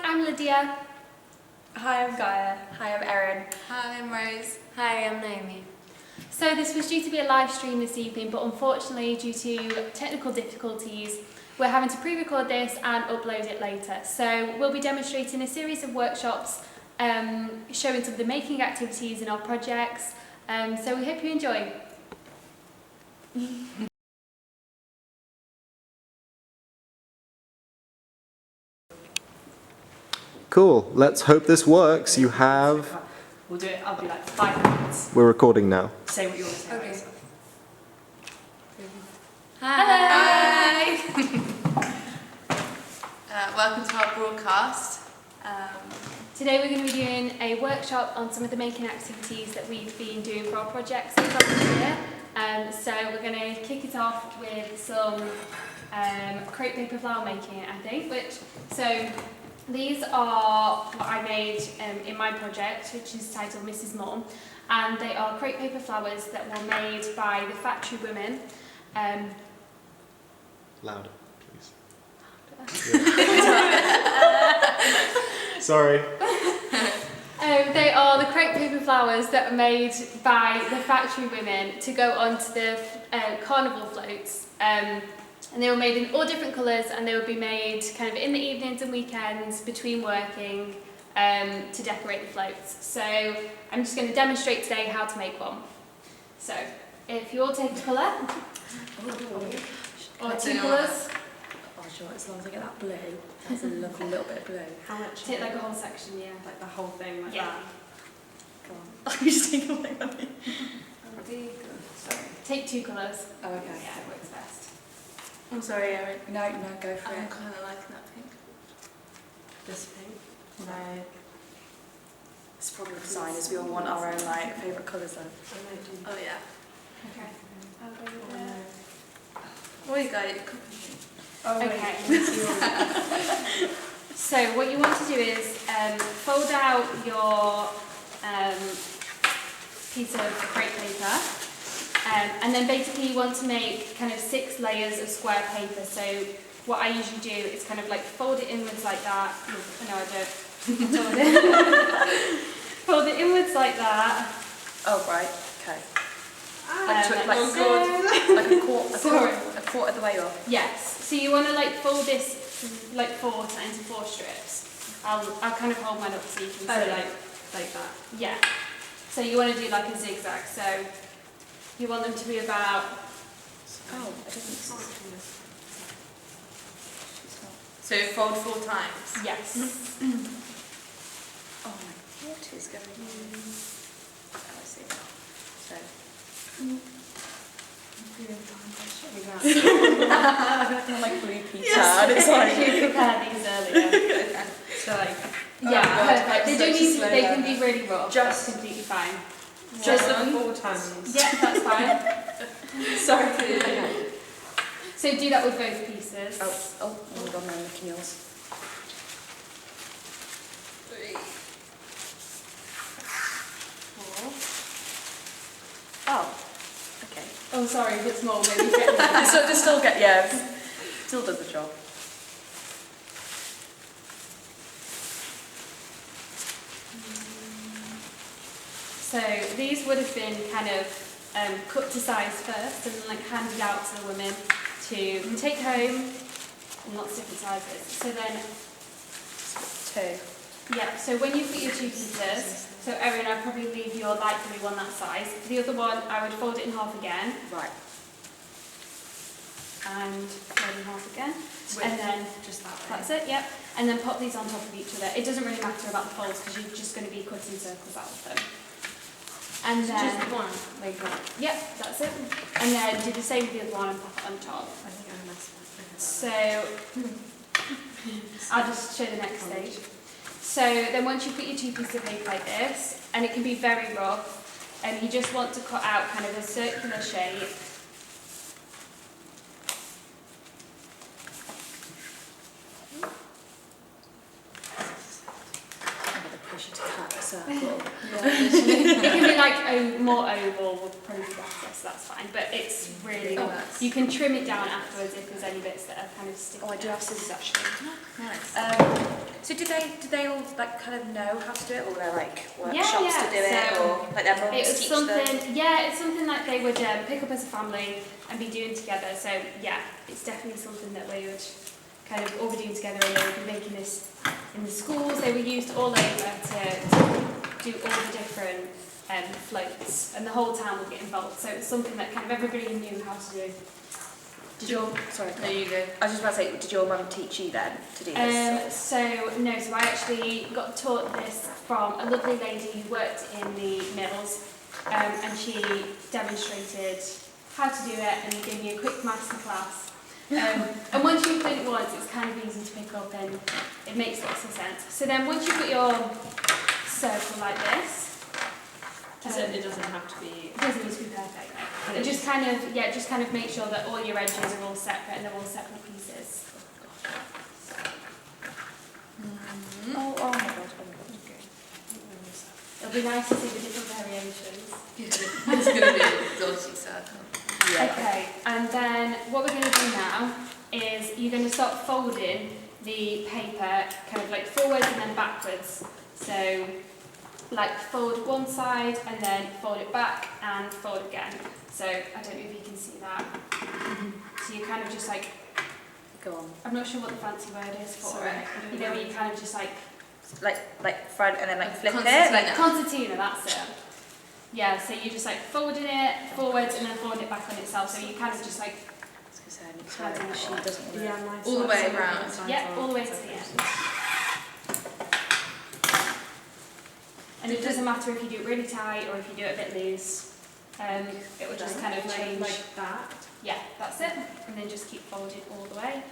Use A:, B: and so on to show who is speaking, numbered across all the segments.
A: I'm Lydia.
B: Hi, I'm Gaia.
C: Hi, I'm Erin.
D: Hi, I'm Rose.
C: Hi, I'm Naemi.
A: So this was due to be a live stream this evening, but unfortunately due to technical difficulties, we're having to pre-record this and upload it later. So we'll be demonstrating a series of workshops showing some of the making activities in our projects. So we hope you enjoy.
E: Cool. Let's hope this works. You have...
B: We'll do it, I'll be like 5 minutes.
E: We're recording now.
B: Say what you want to say.
D: Okay.
C: Hi.
D: Welcome to our broadcast.
A: Today we're going to be doing a workshop on some of the making activities that we've been doing for our projects across the year. So we're going to kick it off with some crepe paper flower making, I think. These are what I made in my project, which is titled Mrs. Mum, and they are crepe paper flowers that were made by the factory women.
E: Louder, please. Sorry.
A: They are the crepe paper flowers that are made by the factory women to go onto the carnival floats. And they were made in all different colours, and they would be made kind of in the evenings and weekends between working to decorate the floats. So I'm just going to demonstrate today how to make one. So if you all take a colour, or two colours.
C: Oh, sure, as long as I get that blue. That's a lovely little bit of blue.
B: How much?
A: Take like a whole section, yeah.
B: Like the whole thing, like
A: Yeah.
B: that.
C: Go on. You just take away that.
A: Sorry. Take two colours.
C: Oh, okay.
A: Yeah, it works best.
C: I'm sorry, Erin. No, go for
D: I'm
C: it.
D: kind of liking that pink.
B: This pink?
C: No. It's probably a sign as we all want our own like favourite colours though.
D: Oh yeah.
A: Okay. I'll go with that.
D: Oh, you got it.
A: Okay. So what you want to do is fold out your piece of crepe paper, and then basically you want to make kind of 6 layers of square paper. So what I usually do is kind of like fold it inwards like that. No, I don't. Fold it inwards like that.
C: Oh, right, okay. A quarter of the way up.
A: Yes. So you want to like fold this like into 4 strips. I'll kind of hold mine up so you can see like that. Yeah. So you want to do like a zigzag. So you want them to be about.
C: Oh, I didn't see it.
D: So fold 4 times.
A: Yes.
C: Oh, what is going on? Oh, I see. So. Like blue pizza.
A: Yes.
C: And it's like
A: You prepare these earlier.
B: So like,
A: Yeah, perfect. They don't need to.
D: slow
A: They
D: down.
A: can be really rough.
B: Just-
A: That's completely fine.
B: just the 4 times.
A: Yeah, that's fine.
B: Sorry.
C: okay.
A: So do that with both pieces.
C: Oh my god, I'm licking yours.
D: 3.
A: 4.
C: Oh, okay.
A: Oh, sorry, if it's more, maybe get it.
C: So just still get, yeah, still does the job.
A: So these would have been kind of cut to size first and then like handed out to the women to take home in lots of different sizes. So then,
C: 2.
A: yeah, so when you put your 2 pieces, so Erin, I'd probably leave your light blue one that size. The other one, I would fold it in half again
C: Right.
A: and fold in half again. And then
D: Just that way.
A: that's it, yep. And then pop these on top of each other. It doesn't really matter about the folds because you're just going to be cutting circles out of them. And then,
D: Just one. Like that.
A: yep, that's it. And then do the same with the other one and pop it on top.
D: I think I messed up.
A: So, I'll just show the next stage. So then once you put your 2 pieces of paper like this, and it can be very rough, and you just want to cut out kind of a circular shape.
C: I've got the pressure to cut a circle.
A: It can be like more oval would probably be better, so that's fine. But it's really,
C: Oh, nice.
A: you can trim it down afterwards if there's any bits that are kind of sticky.
C: Oh, I do have scissors actually.
D: Nice.
C: So did they all like kind of know how to do it, or they're like
A: Yeah,
C: workshops to do it,
A: so
C: or like their
A: It
C: mums
A: was
C: teach
A: something,
C: them?
A: yeah, it's something that they would pick up as a family and be doing together. So yeah, it's definitely something that we would kind of all be doing together, and they would be making this in the schools. They were used all over to do all the different floats, and the whole town would get involved. So it's something that kind of everybody knew how to do.
C: Did your sorry?
D: There you go.
C: I was just about to say, did your mum teach you then to do this?
A: So I actually got taught this from a lovely lady who worked in the mills, and she demonstrated how to do it and gave me a quick masterclass. And once you've done it once, it's kind of easy to pick up and it makes lots of sense. So then once you've got your circle like this,
B: It doesn't have to be.
A: it doesn't need to be perfect. No. It just kind of make sure that all your edges are all separate and they're all separate pieces.
C: Oh my god!
A: It'll be nice to see the different variations.
D: It's going to be a dodgy circle.
A: Okay, and then what we're going to do now is you're going to start folding the paper kind of like forwards and then backwards. So like fold one side and then fold it back and fold again. So I don't know if you can see that. So you kind of just like,
C: Go on.
A: I'm not sure what the fancy word is for
B: Sorry,
A: it. You know, where you kind of just like
C: Like front and then like flip it.
D: Concertina.
C: Like
A: concertina, that's it. Yeah, so you're just like folding it forwards and then folding it back on itself. So you kind of just like,
C: she doesn't want
B: Yeah, nice.
D: All the way around.
A: yeah, all the way to the end. And it doesn't matter if you do it really tight or if you do it a bit loose. It will just kind of change.
B: Like that.
A: Yeah, that's it. And then just keep folding all the way.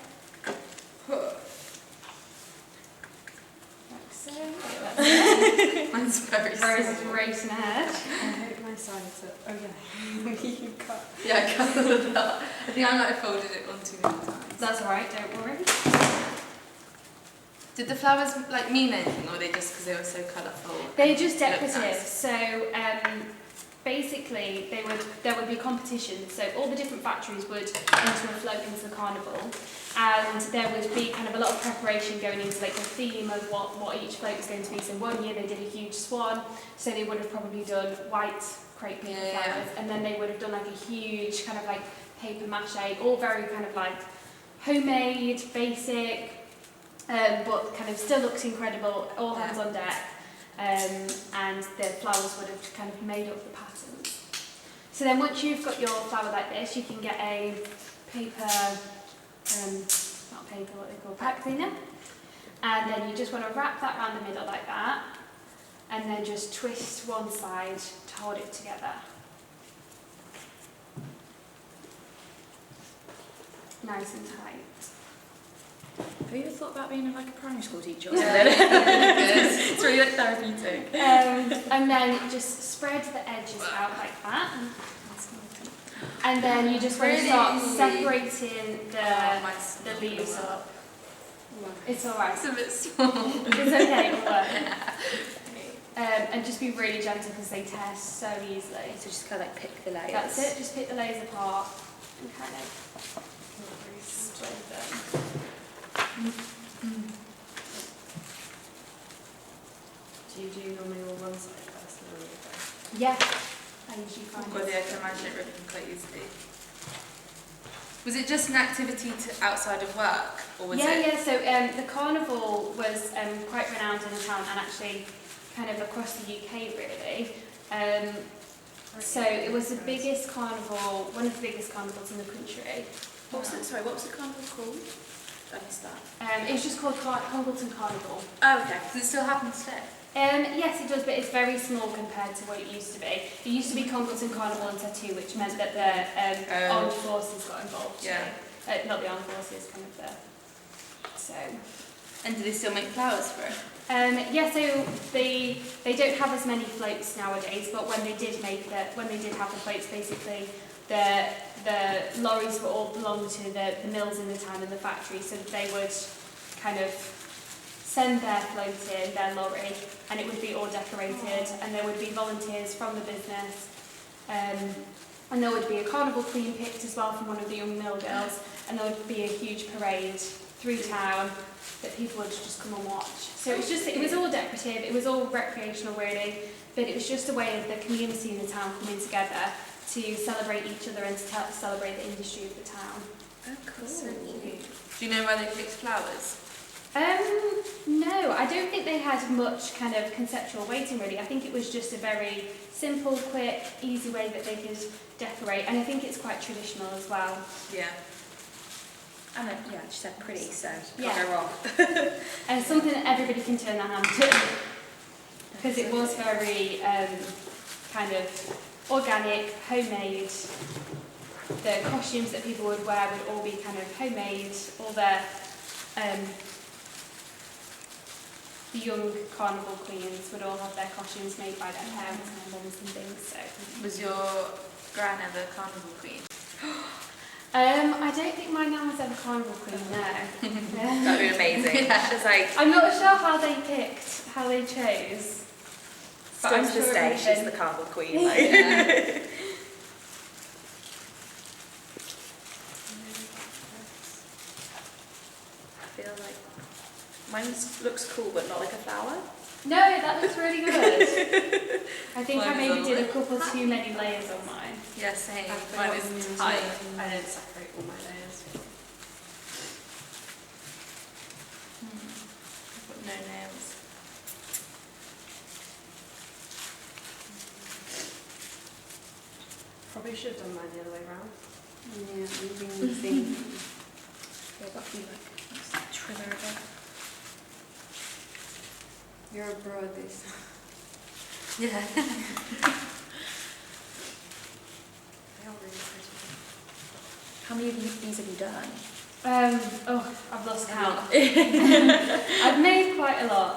A: Like so. That's it.
D: Mine's very
A: Rose is
D: small.
A: racing ahead.
B: I hope my sides are. Oh yeah. You cut.
D: Yeah, I cut it out. I think I might have folded it on too many times.
A: That's alright, don't worry.
D: Did the flowers like mean anything, or were they just because they were so colourful?
A: They're just
D: Look
A: decorative.
D: nice.
A: So basically there would be competitions. So all the different factories would enter a float into the carnival, and there would be kind of a lot of preparation going into like the theme of what each float was going to be. So one year they did a huge swan, so they would have probably done white crepe paper flowers, and then they would have done like a huge kind of like paper mache, all very kind of like homemade, basic, but kind of still looks incredible, all hands on deck. And the flowers would have kind of made up the patterns. So then once you've got your flower like this, you can get a paper, not paper, what they call pack cleaner. And then you just want to wrap that around the middle like that, and then just twist one side to hold it together. Nice and tight.
C: Have you ever thought about being like a primary school teacher or
D: Yeah.
C: something?
D: Good.
C: It's really like therapeutic.
A: And then just spread the edges out like that. And then you just want to start separating the leaves up. It's alright.
D: It's a bit small.
A: It's okay, it'll work. And just be really gentle because they tear so easily.
C: So just kind of like pick the layers.
A: That's it, just pick the layers apart and kind of split them.
B: Do you do normally all one side first and then the other?
A: Yeah, I usually find
D: God,
A: it.
D: yeah, I can imagine it ripping quite easily. Was it just an activity outside of work, or was it?
A: Yeah, so the carnival was quite renowned in the town and actually kind of across the UK really. So it was the biggest carnival, one of the biggest carnivals in the country.
C: What was the carnival called? I missed that.
A: It was just called Congleton Carnival.
C: Oh, okay.
D: Does it still happen today?
A: Yes, it does, but it's very small compared to what it used to be. It used to be Congleton Carnival and Tattoo, which meant that the armed forces got involved.
D: Yeah.
A: Not the armed forces, kind of the. So.
D: And do they still make flowers for it?
A: Yeah, so they don't have as many floats nowadays, but when they did have the floats, basically the lorries were all belonged to the mills in the town and the factory, so they would kind of send their float in, their lorry, and it would be all decorated, and there would be volunteers from the business, and there would be a carnival queen picked as well from one of the young mill girls, and there would be a huge parade through town that people would just come and watch. So it was all decorative, it was all recreational really, but it was just a way of the community in the town coming together to celebrate each other and to celebrate the industry of the town.
C: Oh, cool.
D: So cute. Do you know where they picked flowers?
A: No, I don't think they had much kind of conceptual weighting really. I think it was just a very simple, quick, easy way that they could decorate, and I think it's quite traditional as well.
D: Yeah.
C: And yeah, she said pretty, so
A: Yeah.
C: can't go wrong.
A: And something that everybody can turn their hand to, because it was very kind of organic, homemade. The costumes that people would wear would all be kind of homemade. All the young carnival queens would all have their costumes made by their parents and their mums and things. So
D: Was your gran ever carnival queen?
A: I don't think my nan was ever carnival queen. No.
C: That would be amazing.
D: Yeah.
C: She's like,
A: I'm not sure how they picked, how they chose. But
C: still
A: I'm
C: to this
A: sure it
C: day,
A: would have
C: she's
A: been-
C: the carnival queen. Like.
D: Yeah.
C: I feel like mine looks cool, but not like a flower.
A: No, that looks really good. I think I
D: Mine
A: maybe
D: was
A: did a
D: all
A: couple too many layers on mine.
D: Yeah, same.
B: I
D: Mine
B: forgot
D: was
B: to-
D: tight.
B: I didn't separate all my layers.
D: I've got no nails.
B: Probably should have done mine the other way around.
A: Yeah, moving the thing.
C: Yeah, got you like trimmer a bit.
B: You're a bro this.
D: Yeah.
B: They are really pretty.
C: How many of these have you done?
A: I've lost count. I've made quite a lot.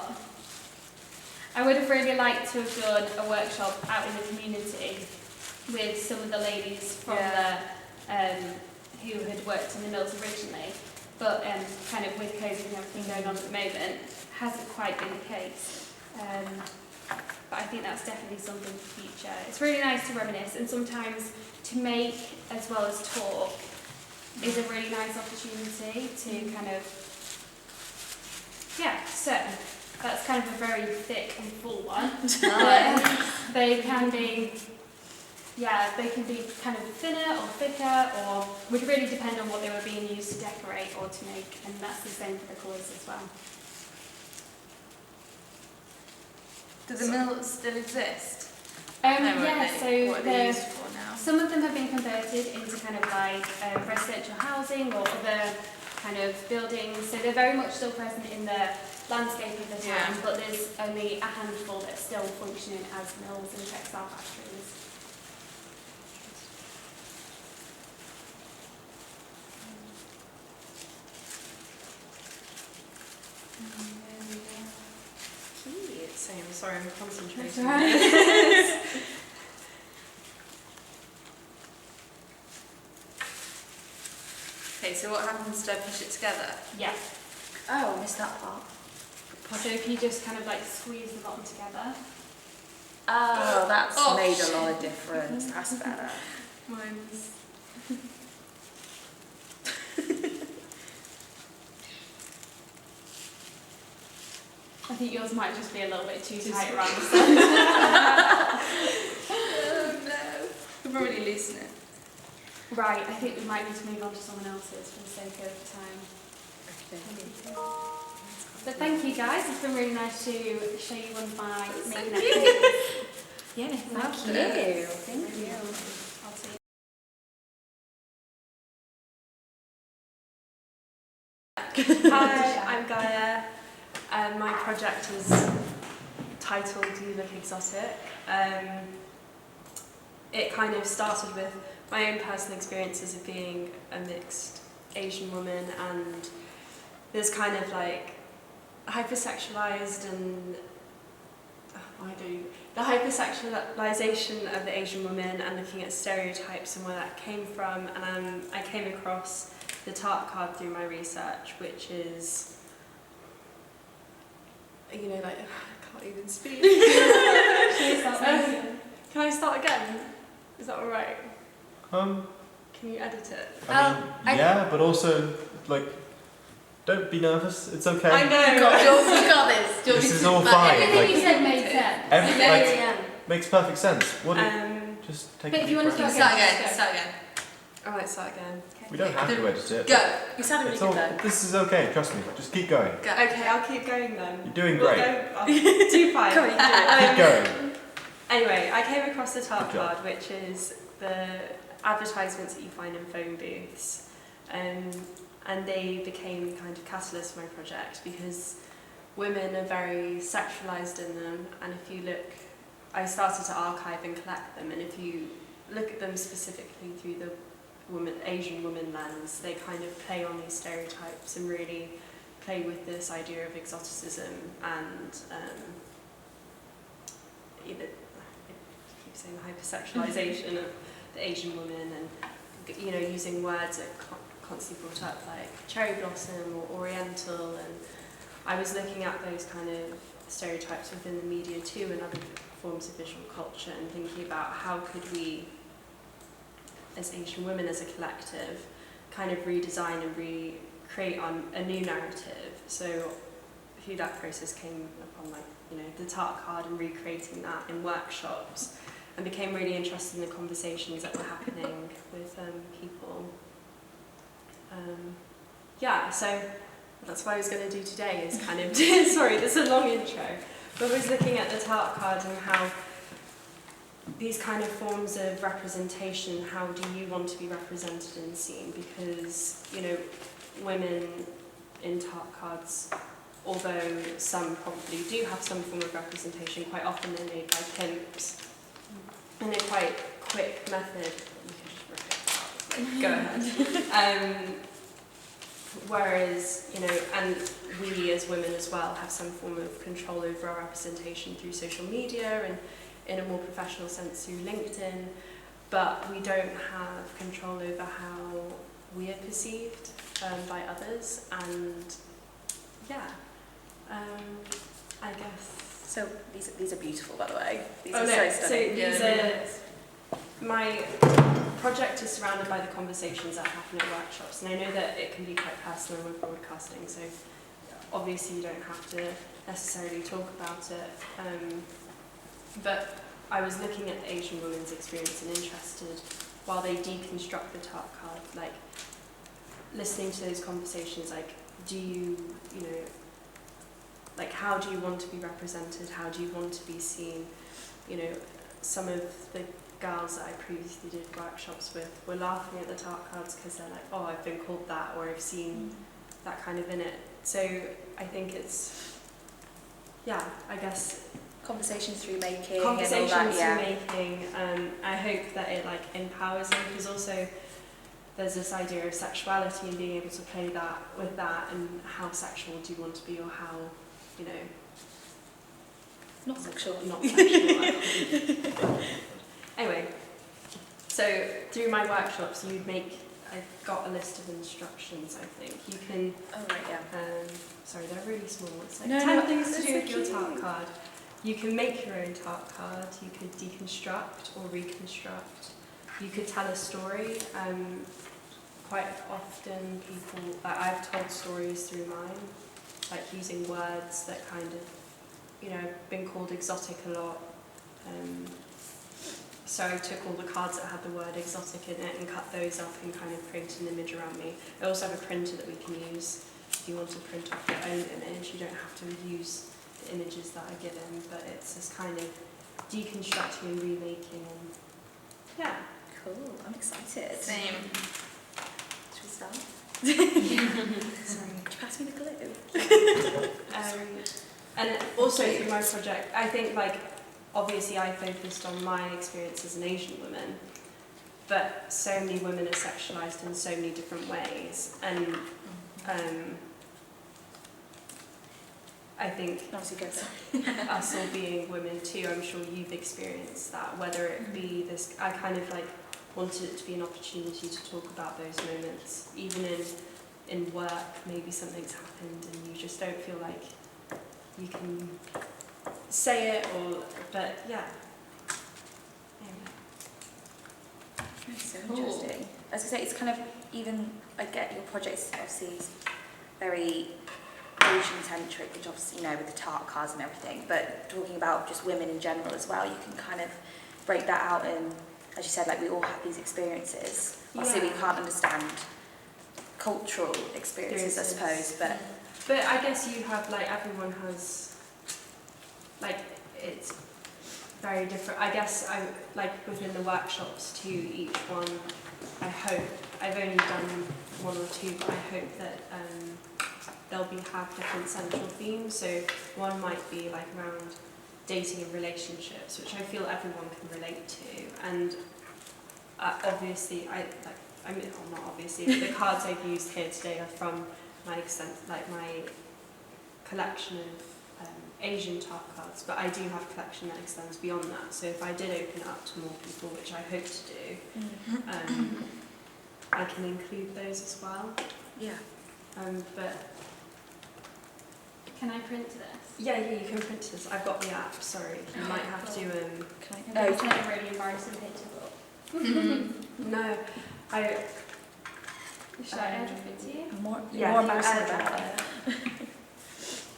A: I would have really liked to have done a workshop out in the community with some of the ladies from who had worked in the mills originally, but kind of with COVID and everything going on at the moment, hasn't quite been the case. But I think that's definitely something for the future. It's really nice to reminisce, and sometimes to make as well as talk is a really nice opportunity to kind of, so that's kind of a very thick and full one. But they can be, they can be kind of thinner or thicker, or would really depend on what they were being used to decorate or to make, and that's the same for the colours as well.
D: Do the mills still exist?
A: Yeah, so
D: what are they used for now?
A: some of them have been converted into kind of like residential housing or other kind of buildings, so they're very much still present in the landscape of the town, but there's only a handful that's still functioning as mills and textile factories.
B: Cute. Same. Sorry, I'm concentrating.
A: That's all right.
D: Okay, so what happens to push it together?
A: Yeah,
C: Oh, I missed that part.
A: so if you just kind of like squeeze the bottom together.
C: Oh, that's
D: Oh,
C: made a lot of difference. That's better.
D: Mine's...
A: I think yours might just be a little bit too tight around the sun.
D: Oh no. We'll probably loosen it.
A: Right, I think we might need to move on to someone else's for the sake of time. But thank you guys, it's been really nice to show you one of my making activities.
C: Yeah, thank
D: Lovely.
C: you. Thank you.
A: I'll see you.
B: Hi, I'm Gaia. My project is titled You Look Exotic. It kind of started with my own personal experiences of being a mixed Asian woman, and there's kind of like hypersexualized and the hypersexualization of the Asian woman and looking at stereotypes and where that came from, and I came across the tart card through my research, which is you know, like, I can't even speak.
A: Can
B: Can I start again? Is that alright?
E: Um,
B: Can you edit it?
E: I mean, yeah, but also, like, don't be nervous. It's okay.
B: I know.
D: You got this. Do you want
E: This
D: me
E: is
D: to-
E: all
D: but
E: fine.
A: Everything
E: Like,
A: you said made sense.
E: makes perfect sense. What do just take
A: But
E: a
A: if you
E: deep
A: want to
E: breath.
A: start
D: Start
A: again.
D: again. Start again.
B: Alright, start again.
E: We don't have to edit it.
D: Go.
C: You sounded really
E: It's all,
C: good though.
E: this is okay. Trust me. Just keep going.
D: Go.
B: Okay, I'll keep going then.
E: You're doing
B: We'll
E: great.
B: I'll do fine.
C: Come on, you can do it.
E: Keep going.
B: Anyway, I came across the tart
E: Good job.
B: card, which is the advertisements that you find in phone booths. And they became kind of catalyst for my project because women are very sexualized in them, and if you look, I started to archive and collect them, and if you look at them specifically through the Asian woman lens, they kind of play on these stereotypes and really play with this idea of exoticism and either, I keep saying hypersexualization of the Asian woman, and you know, using words that constantly brought up like cherry blossom or oriental, and I was looking at those kind of stereotypes within the media too and other forms of visual culture, and thinking about how could we as Asian women as a collective kind of redesign and recreate on a new narrative. So through that process came upon, like, you know, the tart card and recreating that in workshops, and became really interested in the conversations that were happening with people. Yeah, so that's what I was going to do today, is kind of, sorry, this is a long intro, but I was looking at the tart card and how these kind of forms of representation, how do you want to be represented and seen? Because, you know, women in tart cards, although some probably do have some form of representation, quite often they're made by pimps. And a quite quick method. You can just rip it out. Go ahead. Whereas, you know, and we as women as well have some form of control over our representation through social media and in a more professional sense through LinkedIn, but we don't have control over how we are perceived by others, and yeah, I guess.
C: So these are beautiful, by the way. These
B: Oh
C: are
B: no,
C: so
B: so
C: stunning.
B: these are, my project is surrounded by the conversations that happen at workshops, and I know that it can be quite personal with broadcasting, so obviously you don't have to necessarily talk about it, but I was looking at the Asian women's experience and interested, while they deconstruct the tart card, like listening to those conversations, like do you know, like how do you want to be represented, how do you want to be seen? You know, some of the girls that I previously did workshops with were laughing at the tart cards because they're like, oh, I've been called that, or I've seen that kind of in it. So I think it's, yeah, I guess
C: Conversations through making
B: conversations
C: and all that, yeah.
B: through making. I hope that it like empowers them, because also there's this idea of sexuality and being able to play that with that, and how sexual do you want to be, or how, you know,
C: Not sexual.
B: not sexual. Anyway, so through my workshops, I've got a list of instructions, I think. You can,
C: Oh right, yeah.
B: sorry, they're really small. It's like
C: No,
B: 10
C: no,
B: things to
C: that's
B: do
C: so
B: with your tart
C: cute.
B: card. You can make your own tart card, you could deconstruct or reconstruct, you could tell a story. Quite often people, I've told stories through mine, like using words that kind of, you know, been called exotic a lot. So I took all the cards that had the word exotic in it and cut those up and kind of created an image around me. I also have a printer that we can use if you want to print off your own image. You don't have to use the images that are given, but it's this kind of deconstructing and remaking, and yeah.
C: Cool, I'm excited.
D: Same.
C: Should we start? Sorry, could you pass me the glue?
B: And also through my project, I think, like, obviously I focused on my experience as an Asian woman, but so many women are sexualized in so many different ways, and I think
C: Obviously good.
B: us all being women too, I'm sure you've experienced that, whether it be this, I kind of like wanted it to be an opportunity to talk about those moments, even in work, maybe something's happened and you just don't feel like you can say it, but yeah. Anyway.
C: It's so
D: Cool.
C: interesting. As I say, it's kind of even, I get your project's obviously very Asian centric, which obviously, with the tart cards and everything, but talking about just women in general as well, you can kind of break that out in, as you said, like we all have these experiences. Obviously, we can't understand cultural experiences, I suppose,
B: But I guess you have, everyone has, it's very different. I guess within the workshops too, each one, I hope, I've only done one or two, but I hope that they'll have different central themes. So one might be around dating and relationships, which I feel everyone can relate to. And obviously, not obviously, but the cards I've used here today are from my my collection of Asian tarot cards, but I do have a collection that extends beyond that. So if I did open it up to more people, which I hope to do, I can include those as well.
C: Yeah.
B: But
A: Can I print this?
B: yeah, you can print this. I've got the app. Sorry, you might have to.
C: Can
A: No, it's not a really embarrassing picture.
B: No,
A: Should I add it to you?
C: More
B: yeah,
C: more
B: you
C: embarrassing
B: add
C: about
B: that
C: it.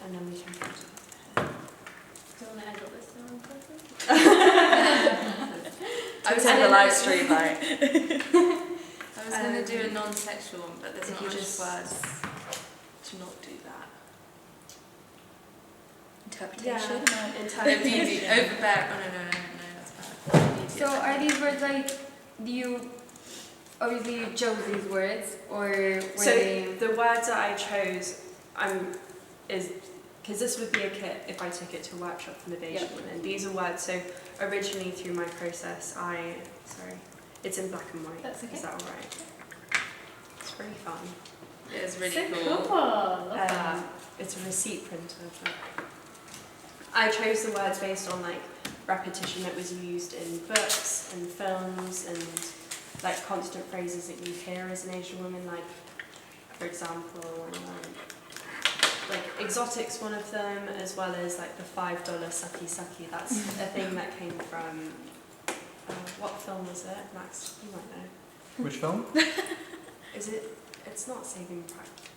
B: and then we can print it.
A: Do you want to edit this in one person?
C: I was in the live stream, right?
D: I was going to do a non-sexual one, but there's
C: If
D: not
C: you
D: enough
C: just-
D: words to not do that.
C: Interpretation.
B: Interpretation.
D: Overbear. Oh, no, that's bad.
A: So are these words you obviously you chose these words, or were
B: So
A: they?
B: the words that I chose, is because this would be a kit if I took it to a workshop for the Asian women. These are words. So originally through my process, it's in black and white.
A: That's okay.
B: Is that all right? It's very fun.
D: It is really
A: So
D: cool.
A: Love that.
B: It's a receipt printer. But I chose the words based on repetition that was used in books and films and constant phrases that you hear as an Asian woman. For example, exotic's one of them, as well as the $5 sucky sucky. That's a thing that came from what film was it? Max, you might know.
E: Which film?
B: Is it? It's not Saving Private.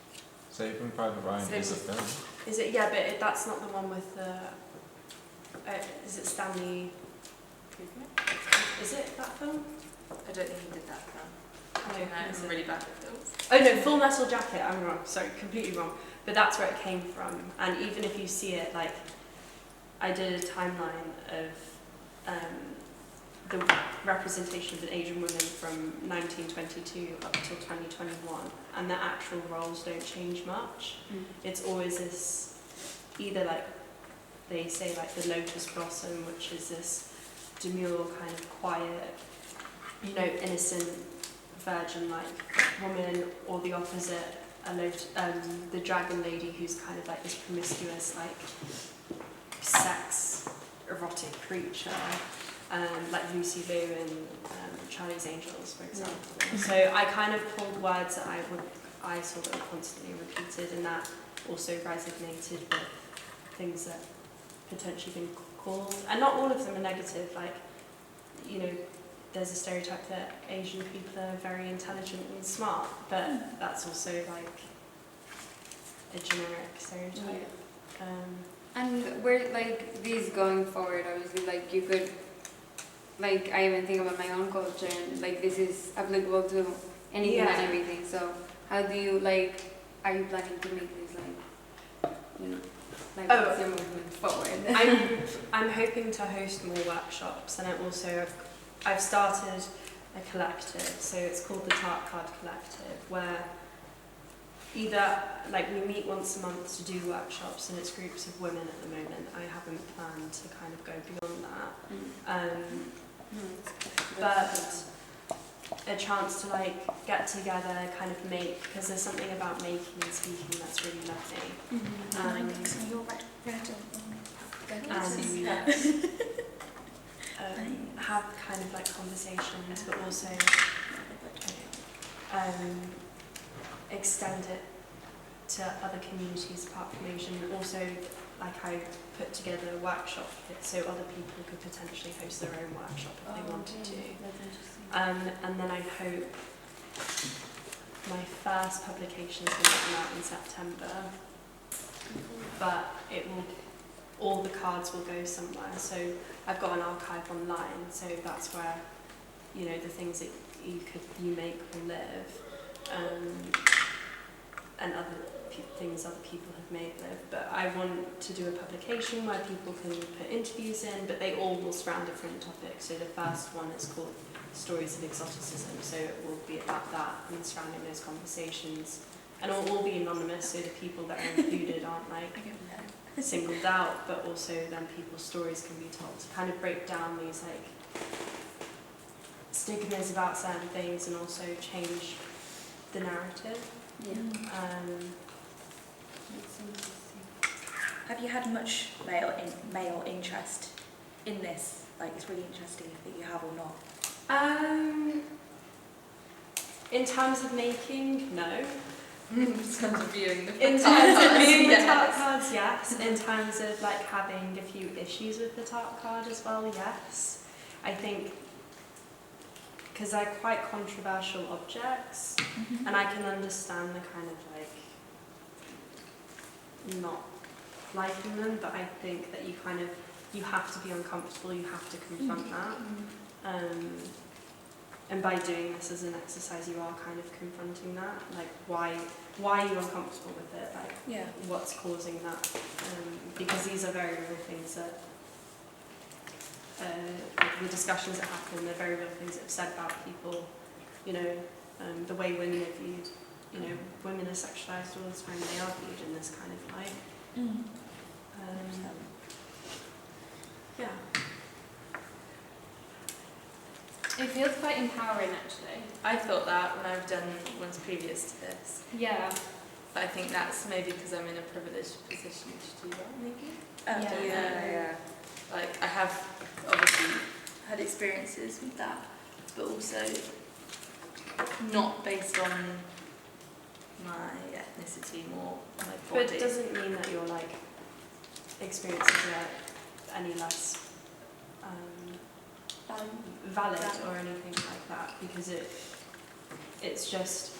E: Saving Private Ryan is a film.
B: Is it? Yeah, but that's not the one with the. Is it Stanley Kubrick? Is it that film?
D: I don't think he did that film.
B: No, is
D: I'm
B: it?
D: really bad at films.
B: Oh no, Full Metal Jacket. I'm wrong. Sorry, completely wrong. But that's where it came from. And even if you see it, I did a timeline of the representation of an Asian woman from 1922 up till 2021, and the actual roles don't change much. It's always this, either they say the lotus blossom, which is this demure kind of quiet, innocent virgin-like woman, or the opposite, the dragon lady, who's kind of this promiscuous, sex erotic creature, like Lucy Liu in Charlie's Angels, for example. So I kind of pulled words that I saw that were constantly repeated, and that also resonated with things that potentially been called, and not all of them are negative. There's a stereotype that Asian people are very intelligent and smart, but that's also a generic stereotype.
A: And where these going forward, obviously you could I even think about my own culture, and this is applicable to anything and everything. So how do you are you planning to make these what's your movement forward?
B: I'm hoping to host more workshops, and I've started a collective, so it's called the Tart Card Collective, where either we meet once a month to do workshops, and it's groups of women at the moment. I haven't planned to kind of go beyond that. But a chance to get together, kind of make, because there's something about making and speaking that's really lovely. Have kind of conversations, but also extend it to other communities apart from Asian. Also, like I put together a workshop so other people could potentially host their own workshop if they wanted to. And then I hope my first publication is going to come out in September, but it will, all the cards will go somewhere. So I've got an archive online, so that's where, you know, the things that you make will live, and other things other people have made live. But I want to do a publication where people can put interviews in, but they all will surround different topics. So the first one is called Stories of Exoticism, so it will be about that and surrounding those conversations, and it will all be anonymous, so the people that are included aren't like singled out, but also then people's stories can be told to kind of break down these like stigmas about certain things and also change the narrative.
C: Have you had much male interest in this? Like, it's really interesting if you have or not.
B: In terms of making, no.
D: In terms of viewing the
B: In terms of viewing the tarot cards, yes. In terms of like having a few issues with the tarot card as well, yes. I think because they're quite controversial objects, and I can understand the kind of like not liking them, but I think that you have to be uncomfortable, you have to confront that. And by doing this as an exercise, you are kind of confronting that. Like, why are you uncomfortable with it? Like, what's causing that? Because these are very real things that, the discussions that happen, they're very real things that have said about people, you know, the way women are viewed. You know, women are sexualised all the time, they are viewed in this kind of light. Yeah.
A: It feels quite empowering, actually.
D: I thought that when I've done ones previous to this.
A: Yeah.
D: But I think that's maybe because I'm in a privileged position to do that, maybe.
A: Yeah.
D: Like, I have obviously had experiences with that, but also not based on my ethnicity, more my body.
B: But it doesn't mean that your like experiences are any less valid or anything like that, because it's just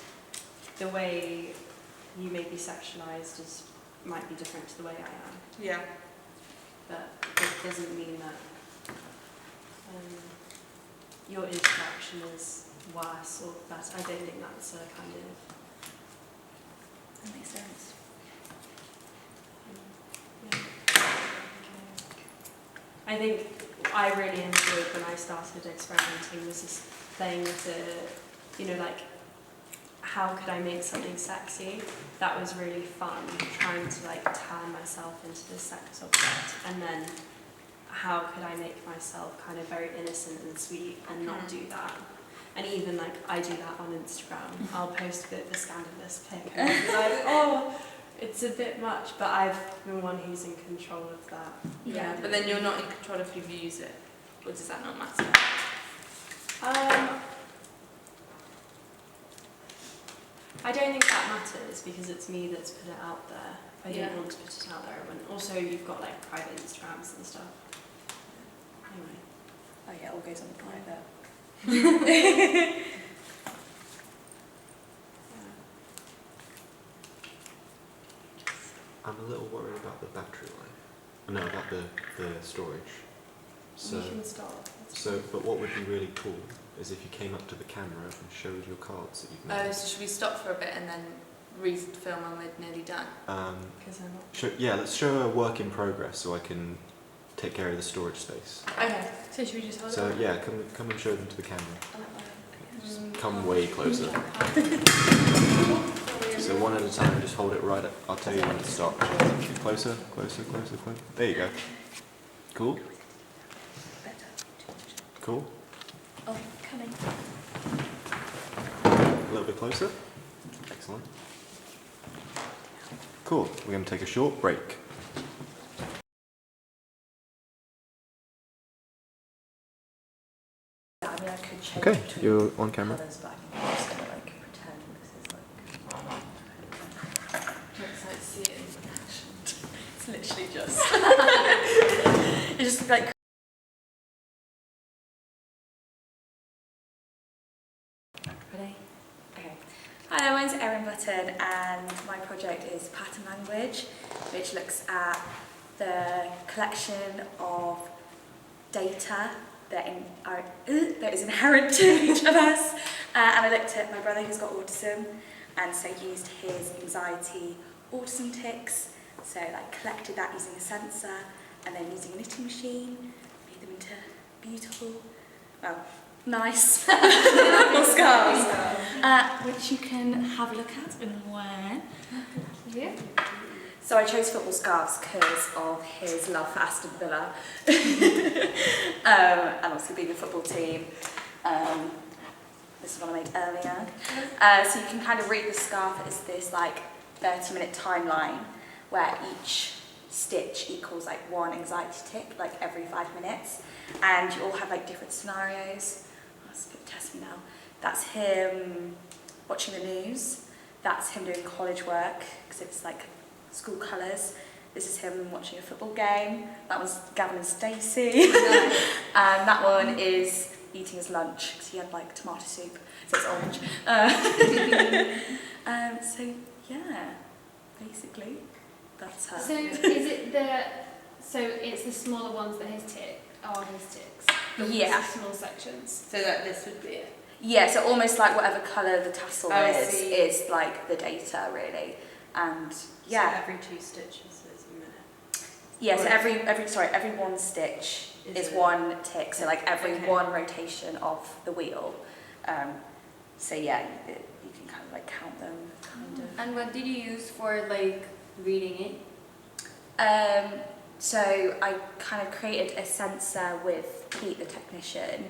B: the way you may be sexualized might be different to the way I am.
D: Yeah.
B: But it doesn't mean that your interaction is worse or better. I don't think that's a kind of...
C: That makes sense.
B: I think I really enjoyed when I started experimenting was just playing with the, you know, like, how could I make something sexy? That was really fun, trying to like turn myself into this sex object, and then how could I make myself kind of very innocent and sweet and not do that? And even like I do that on Instagram. I'll post a bit of a scandalous pic and I'll be like, oh, it's a bit much, but I've been one who's in control of that.
D: Yeah, but then you're not in control of who views it, or does that not matter?
B: I don't think that matters because it's me that's put it out there. If I didn't want to put it out there, I wouldn't. Also, you've got like private Instagrams and stuff. Anyway.
C: Oh yeah, it all goes on private.
E: I'm a little worried about the battery life. No, about the storage. So,
B: you can stop.
E: but what would be really cool is if you came up to the camera and showed your cards that you've made.
D: Oh, so should we stop for a bit and then re-film when we're nearly done?
B: Because I'm not.
E: Let's show a work in progress so I can take care of the storage space.
D: Okay.
A: So should we just hold
E: So
A: it?
E: yeah, come and show them to the camera. Just come way closer. So one at a time, just hold it right up. I'll tell you when to stop. Closer, closer, closer, closer. There you go. Cool? Cool?
C: Oh, coming.
E: A little bit closer. Excellent. Cool. We're going to take a short break.
C: I mean, I could change
E: Okay,
C: between
E: you're on camera.
C: colours, but I think I'm just gonna like pretend this is like.
D: Let's like see it in action.
C: It's literally just. It's just like. Ready? Okay. Hi, my name's Erin Button, and my project is pattern language, which looks at the collection of data that is inherent to each of us. And I looked at my brother who's got autism, and so used his anxiety autism tics. So like collected that using a sensor, and then using a knitting machine, made them into beautiful, well, nice little scarves, which you can have a look at and wear.
A: Yeah.
C: So I chose football scarves because of his love for Aston Villa, and obviously being a football team. This is one I made earlier. So you can kind of read the scarf as this like 30-minute timeline where each stitch equals like one anxiety tick, like every 5 minutes, and you all have like different scenarios. That's a bit test me now. That's him watching the news. That's him doing college work because it's like school colours. This is him watching a football game. That one's Gavin and Stacey. And that one is eating his lunch because he had like tomato soup, so it's orange. So yeah, basically that's her.
A: So is it it's the smaller ones that his ticks?
C: Yeah.
A: The small sections.
D: So that this would be it.
C: Yeah, so almost like whatever colour the tassel
D: I
C: is
D: see.
C: like the data really, and
B: So every 2 stitches is a minute.
C: yeah. So every one stitch is one tick. So like every one rotation of the wheel. So yeah, you can kind of like count them, kind of.
F: And what did you use for like reading it?
C: So I kind of created a sensor with Pete, the technician,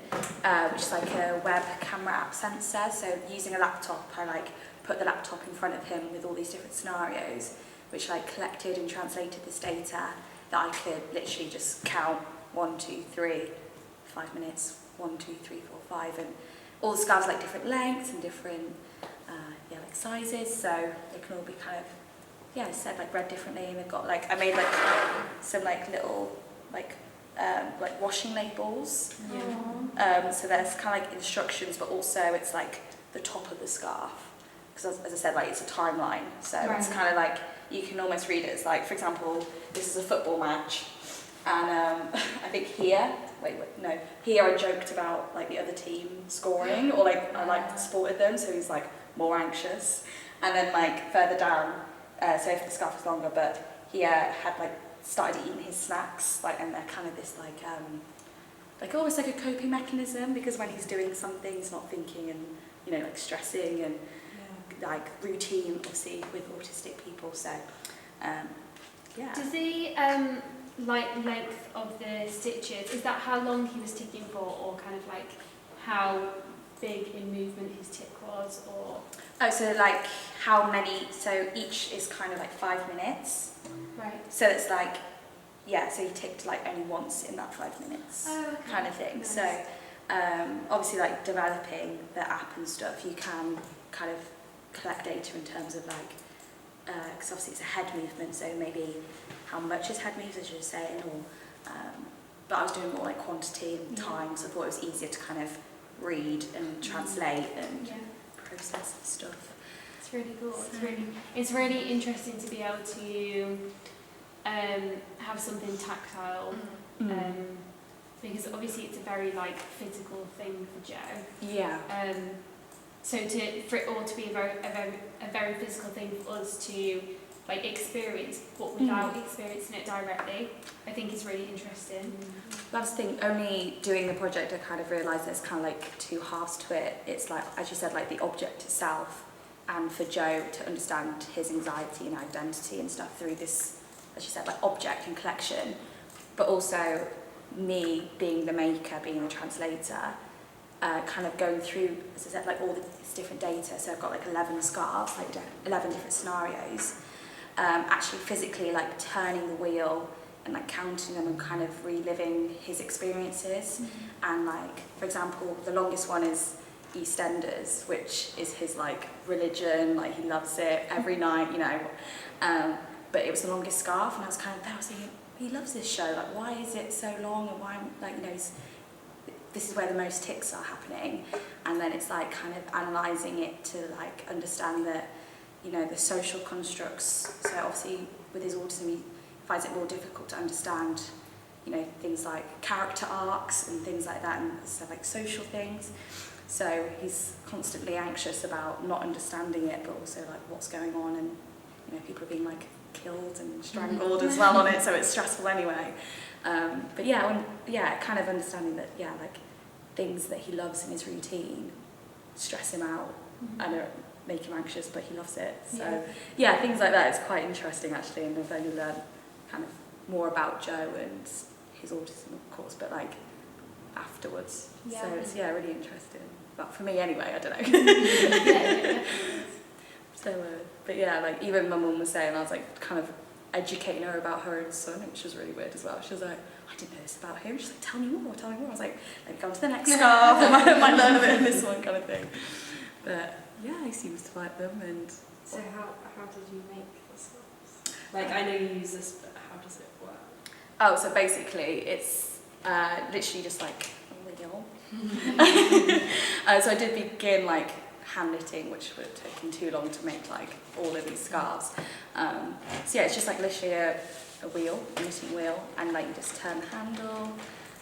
C: which is like a web camera app sensor. So using a laptop, I like put the laptop in front of him with all these different scenarios, which like collected and translated this data that I could literally just count 1, 2, 3, 5 minutes, 1, 2, 3, 4, 5, and all the scarves like different lengths and different like sizes, so they can all be kind of said like read differently, and they've got like I made like some like little like washing labels.
A: Yeah.
C: So there's kind of like instructions, but also it's like the top of the scarf, because as I said, like it's a timeline, so it's kind of like you can almost read it as like, for example, this is a football match, and I think here I joked about like the other team scoring, or like I like supported them, so he's like more anxious, and then like further down, so if the scarf is longer, but he had like started eating his snacks, like, and they're kind of this like almost like a coping mechanism, because when he's doing something he's not thinking and like stressing and like routine, obviously with autistic people, so yeah.
A: Does the like length of the stitches, is that how long he was ticking for, or kind of like how big in movement his tick was, or?
C: Oh, so like how many, so each is kind of like 5 minutes.
A: Right.
C: So it's like, so he ticked like only once in that 5 minutes, kind of thing.
A: Nice.
C: So obviously like developing the app and stuff, you can kind of collect data in terms of like, because obviously it's a head movement, so maybe how much his head moves, as you're saying, or, but I was doing more like quantity and time, so I thought it was easier to kind of read and translate and process and stuff.
A: It's really cool. It's really interesting to be able to have something tactile, because obviously it's a very like physical thing for Joe.
C: Yeah.
A: So for it all to be a very physical thing for us to like experience, but without experiencing it directly, I think is really interesting.
C: That's the thing, only doing the project I kind of realised there's kind of like 2 halves to it. It's like, as you said, like the object itself, and for Joe to understand his anxiety and identity and stuff through this, as you said, like object and collection, but also me being the maker, being the translator, kind of going through, as I said, like all this different data. So I've got like 11 scarves, like 11 different scenarios, actually physically like turning the wheel and like counting them and kind of reliving his experiences. And like, for example, the longest one is EastEnders, which is his like religion, like he loves it every night, but it was the longest scarf, and I was kind of there, I was thinking, he loves this show, like why is it so long, and why, like, you know, this is where the most ticks are happening. And then it's like kind of analysing it to like understand that, you know, the social constructs. So obviously with his autism he finds it more difficult to understand, you know, things like character arcs and things like that, and stuff like social things. So he's constantly anxious about not understanding it, but also like what's going on, and you know, people are being like killed and strangled as well on it, so it's stressful anyway. But yeah, kind of understanding that, yeah, like things that he loves in his routine stress him out and make him anxious, but he loves it. So yeah, things like that is quite interesting actually, and I've only learned kind of more about Joe and his autism, of course, but like afterwards.
A: Yeah.
C: So it's really interesting. But for me anyway, I don't know. So, but yeah, like even my mum was saying, I was like kind of educating her about her own son, which was really weird as well. She was like, I didn't know this about him. She's like, tell me more, tell me more. I was like, let me go on to the next scarf, I might learn a bit of this one kind of thing. But yeah, he seems to like them. And
B: So how did you make the scarves? Like, I know you use this, but how does it work?
C: oh, so basically it's literally just like a wheel. So I did begin like hand knitting, which would have taken too long to make like all of these scarves. So yeah, it's just like literally a wheel, a knitting wheel, and like you just turn the handle,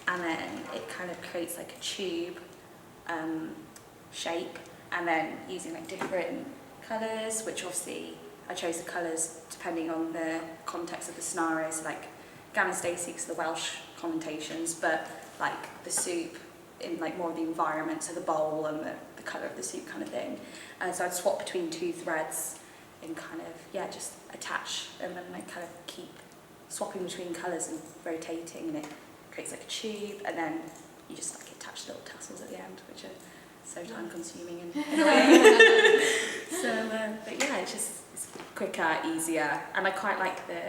C: and then it kind of creates like a tube shape, and then using like different colours, which obviously I chose the colours depending on the context of the scenario, so like Gam and Stacey because the Welsh connotations, but like the soup in like more of the environment, so the bowl and the colour of the soup kind of thing. So I'd swap between two threads and kind of, just attach them and like kind of keep swapping between colours and rotating, and it creates like a tube, and then you just like attach little tassels at the end, which are so time consuming and annoying. So, but yeah, it's quicker, easier, and I quite like the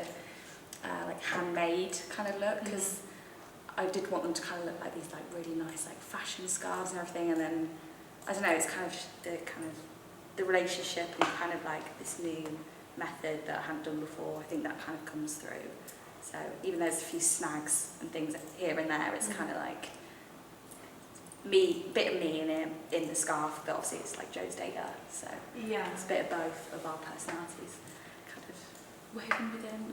C: like handmade kind of look, because I did want them to kind of look like these like really nice like fashion scarves and everything, and then I don't know, it's kind of the relationship and kind of like this new method that I hadn't done before. I think that kind of comes through. So even though there's a few snags and things here and there, it's kind of like bit of me in the scarf, but obviously it's like Joe's data, so it's a bit of both of our personalities kind of woven within.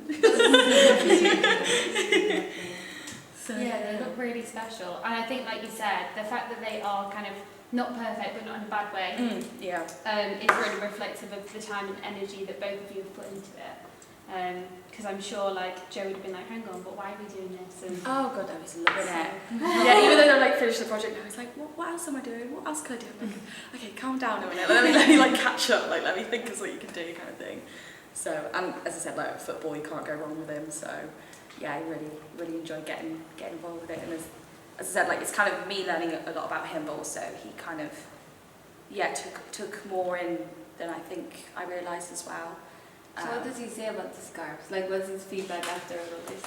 C: So,
A: they look really special, and I think, like you said, the fact that they are kind of not perfect but not in a bad way, is really reflective of the time and energy that both of you have put into it. Because I'm sure like Joe would have been like, hang on, but why are we doing this? And
C: oh god, I was loving it. Even though I like finished the project, I was like, what else am I doing? What else can I do? I'm like, okay, calm down a minute. Let me like catch up. Like let me think of what you can do, kind of thing. So, and as I said, like football, you can't go wrong with him. So, yeah, I really enjoyed getting involved with it. And as I said, like it's kind of me learning a lot about him, but also he kind of took more in than I think I realised as well.
F: So what does he say about the scarves? Like, what's his feedback after all this?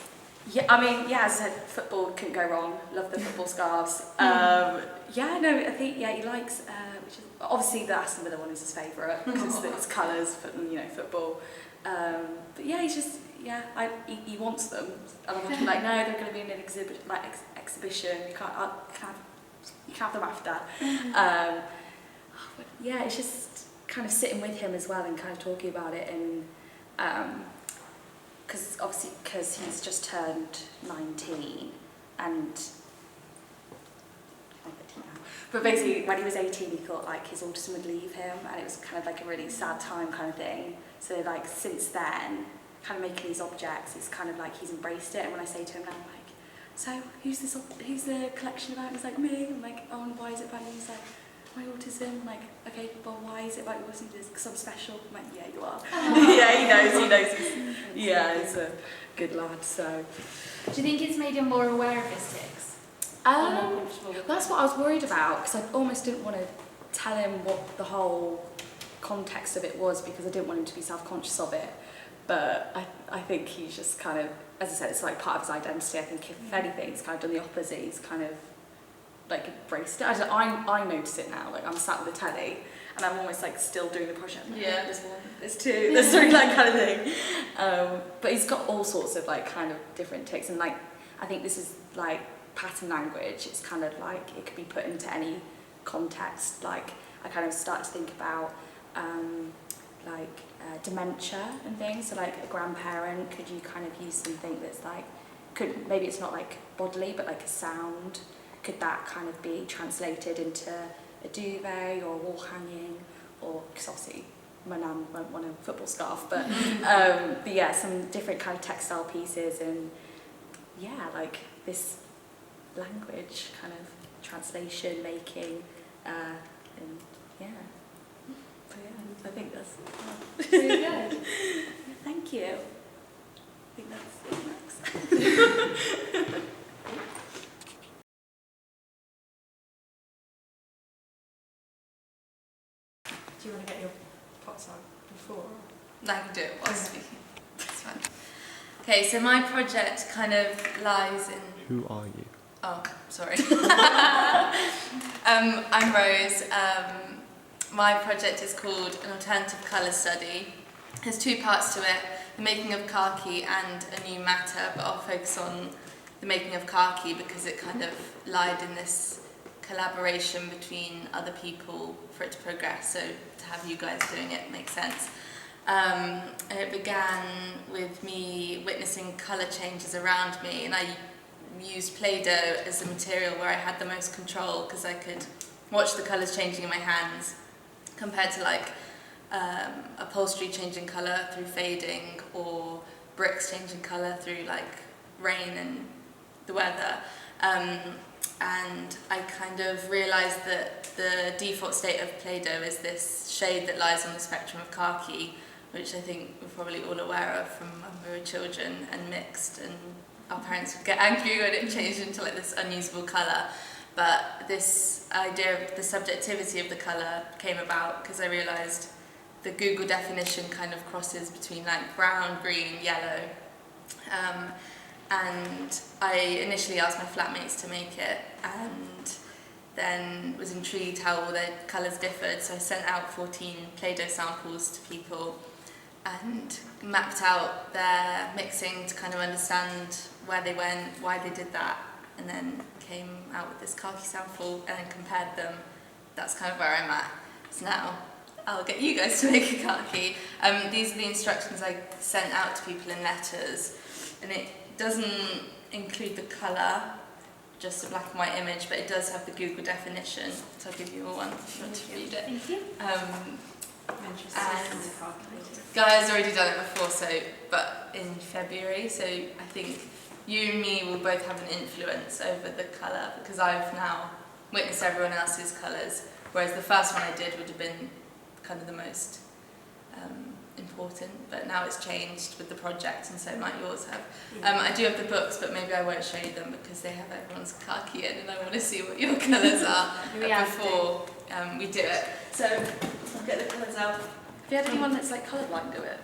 C: Yeah, I mean, as I said, football couldn't go wrong. Love the football scarves. I think he likes. Which is obviously the Aston Villa one is his favourite because it's colours, football. But yeah, he's just he wants them, and I'm like, no, they're going to be in an exhibition. You can't have them after. It's just kind of sitting with him as well and kind of talking about it, and because he's just turned 19 and but basically when he was 18 he thought like his autism would leave him, and it was kind of like a really sad time kind of thing. So like since then, kind of making these objects, it's kind of like he's embraced it. And when I say to him now, I'm like, so who's the collection about? And he's like, me. I'm like, oh, and why is it about you? He's like, my autism. I'm like, okay, well, why is it about your autism? Because I'm special. I'm like, yeah, you are. He knows. He's a good lad. So,
A: do you think it's made him more aware of his tics? Or more comfortable with
C: that's what I was worried about, because I almost didn't want to tell him what the whole context of it was, because I didn't want him to be self-conscious of it. But I think he's just kind of, as I said, it's like part of his identity. I think if anything, he's kind of done the opposite. He's kind of like embraced it. I notice it now. Like I'm sat with the telly, and I'm almost like still doing the project.
D: Yeah.
C: There's one, there's two, there's three, that kind of thing. But he's got all sorts of like kind of different ticks, and like I think this is like pattern language. It's kind of like it could be put into any context. Like I kind of start to think about dementia and things. So like a grandparent, could you kind of use something that's like, maybe it's not like bodily, but like a sound. Could that kind of be translated into a duvet or a wall hanging, or because obviously my nan won't want a football scarf, but yeah, some different kind of textile pieces, and yeah, like this language kind of translation making, and yeah. So yeah, I think that's
A: Really good.
C: Thank you. I think that's it, Max.
B: Do you want to get your pots on before?
D: I can do it while speaking. That's fine. Okay, so my project kind of lies in...
E: Who are you?
D: Oh, sorry. I'm Rose. My project is called An Alternative Colour Study. There's two parts to it, the making of khaki and a new matter, but I'll focus on the making of khaki because it kind of lied in this collaboration between other people for it to progress, so to have you guys doing it makes sense. And it began with me witnessing colour changes around me, and I used Play-Doh as a material where I had the most control because I could watch the colours changing in my hands compared to like upholstery changing colour through fading or bricks changing colour through like rain and the weather. And I kind of realised that the default state of Play-Doh is this shade that lies on the spectrum of khaki, which I think we're probably all aware of from when we were children and mixed, and our parents would get angry when it changed into like this unusable colour. But this idea of the subjectivity of the colour came about because I realised the Google definition kind of crosses between like brown, green, yellow. And I initially asked my flatmates to make it, and then was intrigued how all the colours differed, so I sent out 14 Play-Doh samples to people and mapped out their mixing to kind of understand where they went, why they did that, and then came out with this khaki sample and then compared them. That's kind of where I'm at. So now I'll get you guys to make a khaki. These are the instructions I sent out to people in letters, and it doesn't include the colour, just a black and white image, but it does have the Google definition, so I'll give you all one if you want to read it.
A: Thank you.
D: And Gaia's already done it before, but in February, so I think you and me will both have an influence over the colour because I've now witnessed everyone else's colours, whereas the first one I did would have been kind of the most important, but now it's changed with the project, and so might yours have. I do have the books, but maybe I won't show you them because they have everyone's khaki in, and I want to see what your colours are before we do it. So I'll get the colours out.
C: Have you had anyone that's like colourblind do it?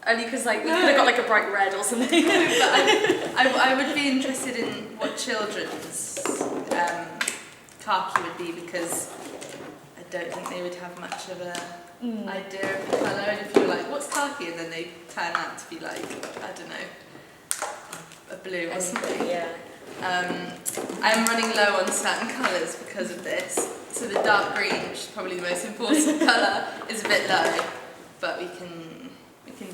C: Only because like we could have got like a bright red or something.
D: But I would be interested in what children's khaki would be, because I don't think they would have much of a idea of the colour, and if you're like, what's khaki, and then they turn out to be like, I don't know, a blue or something.
C: Yeah.
D: I'm running low on certain colours because of this, so the dark green, which is probably the most important colour, is a bit low, but we can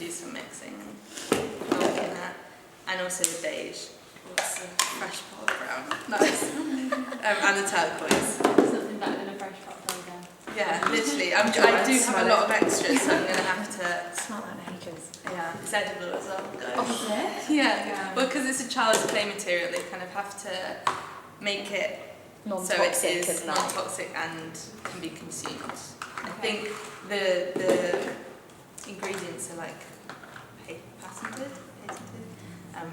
D: do some mixing and work in that, and also the beige, what's a fresh pot of brown, nice, and the turquoise.
A: Something better than a fresh pot of then.
D: Yeah, literally. I do have a lot of extras, so I'm going to have to...
C: Smell that in ages.
D: Yeah, it's edible as well.
A: Oh, is it?
D: Yeah, well, because it's a child's play material, they kind of have to make it so it is non-toxic and can be consumed. I think the ingredients are like patented,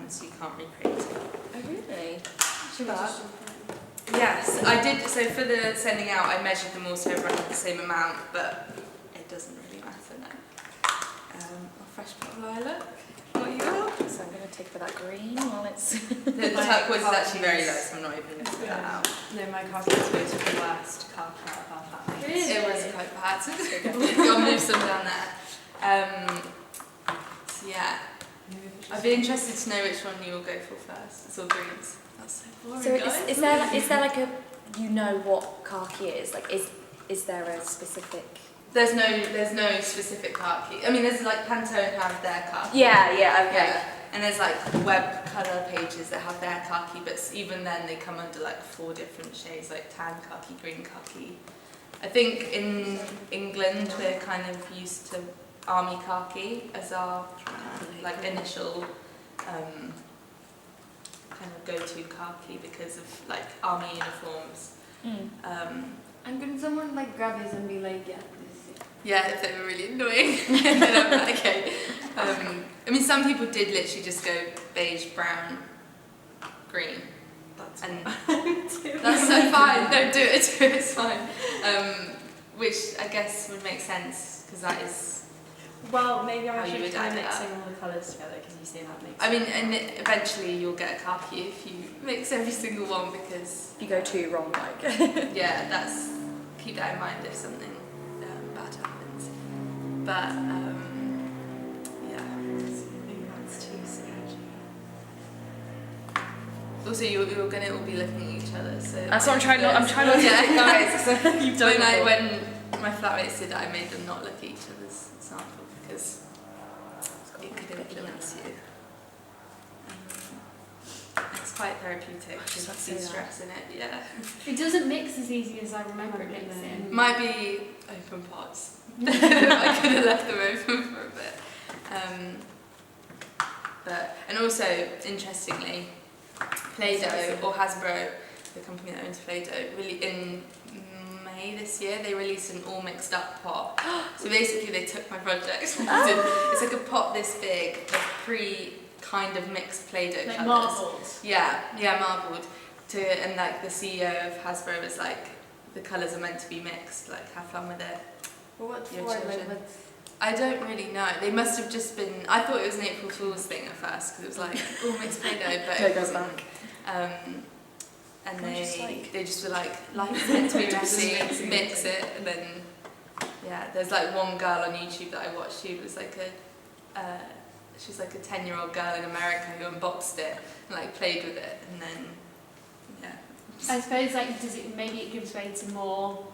D: so you can't recreate it.
C: Oh really?
A: Should we just
D: Yes, I did. So for the sending out, I measured them all so everyone had the same amount, but it doesn't really matter now. a fresh pot of lilac. What you got?
C: So I'm going to take for that green while it's...
D: The turquoise is actually very low, so I'm not even lifting that out.
B: No, my khaki is voted the worst khaki out of our family.
D: It was quite bad. I'll move some down there. So yeah, I'd be interested to know which one you will go for first. It's all greens. That's so boring,
C: So
D: guys.
C: is there like a, you know what khaki is? Like is there a specific...
D: There's no specific khaki. I mean, there's like Pantone have their khaki.
C: Yeah, okay.
D: Yeah. And there's like web colour pages that have their khaki, but even then they come under like 4 different shades, like tan khaki, green khaki. I think in England we're kind of used to army khaki as our like initial kind of go-to khaki because of like army uniforms.
F: And could someone like grab this and be like, yeah, this is it?
D: Yeah, if they were really annoying. Then I'm like, okay. I mean, some people did literally just go beige, brown, green.
B: That's
D: And
B: what I do.
D: that's so fine. Don't do it. It's fine. Which I guess would make sense because that is.
B: Well, maybe
D: How
B: I
D: you
B: should
D: would
B: try
D: add it
B: mixing
D: up.
B: all the colours together because you say that makes
D: I mean, and eventually you'll get a khaki if you mix every single one because
C: If you go too wrong, like...
D: yeah, that's keep that in mind if something bad happens. But yeah.
B: Maybe that's too stagey.
D: Also, you're gonna all be looking at each other, so
C: That's what I'm trying not to
D: yeah,
C: guys. You've done it.
D: when my flatmates did that, I made them not look at each other's sample because it could influence you. It's quite therapeutic
C: I was just
D: to
C: about to say
D: de-stress in it, yeah.
A: It doesn't mix as easy as I remember it mixing.
D: Might be open pots. I could have left them open for a bit. But and also, interestingly, Play-Doh or Hasbro, the company that owns Play-Doh, really in May this year they released an all mixed up pot. So basically they took my project and it's like a pot this big of kind of mixed Play-Doh
A: Like
D: colours.
A: marbles.
D: Yeah, marbled. And like the CEO of Hasbro was like, the colours are meant to be mixed, like have fun with it.
F: Well, what for?
D: Your
F: Like,
D: children.
F: what's...
D: I don't really know. They must have just been. I thought it was an April Fool's thing at first because it was like all mixed Play-Doh, but it
C: Goes
D: wasn't. And
C: Can I just, like-
D: they just were like it's meant to be messy, mix it, and then yeah. There's like one girl on YouTube that I watched. She was like she's like a 10-year-old girl in America who unboxed it and like played with it, and then yeah.
A: I suppose like maybe it gives way to more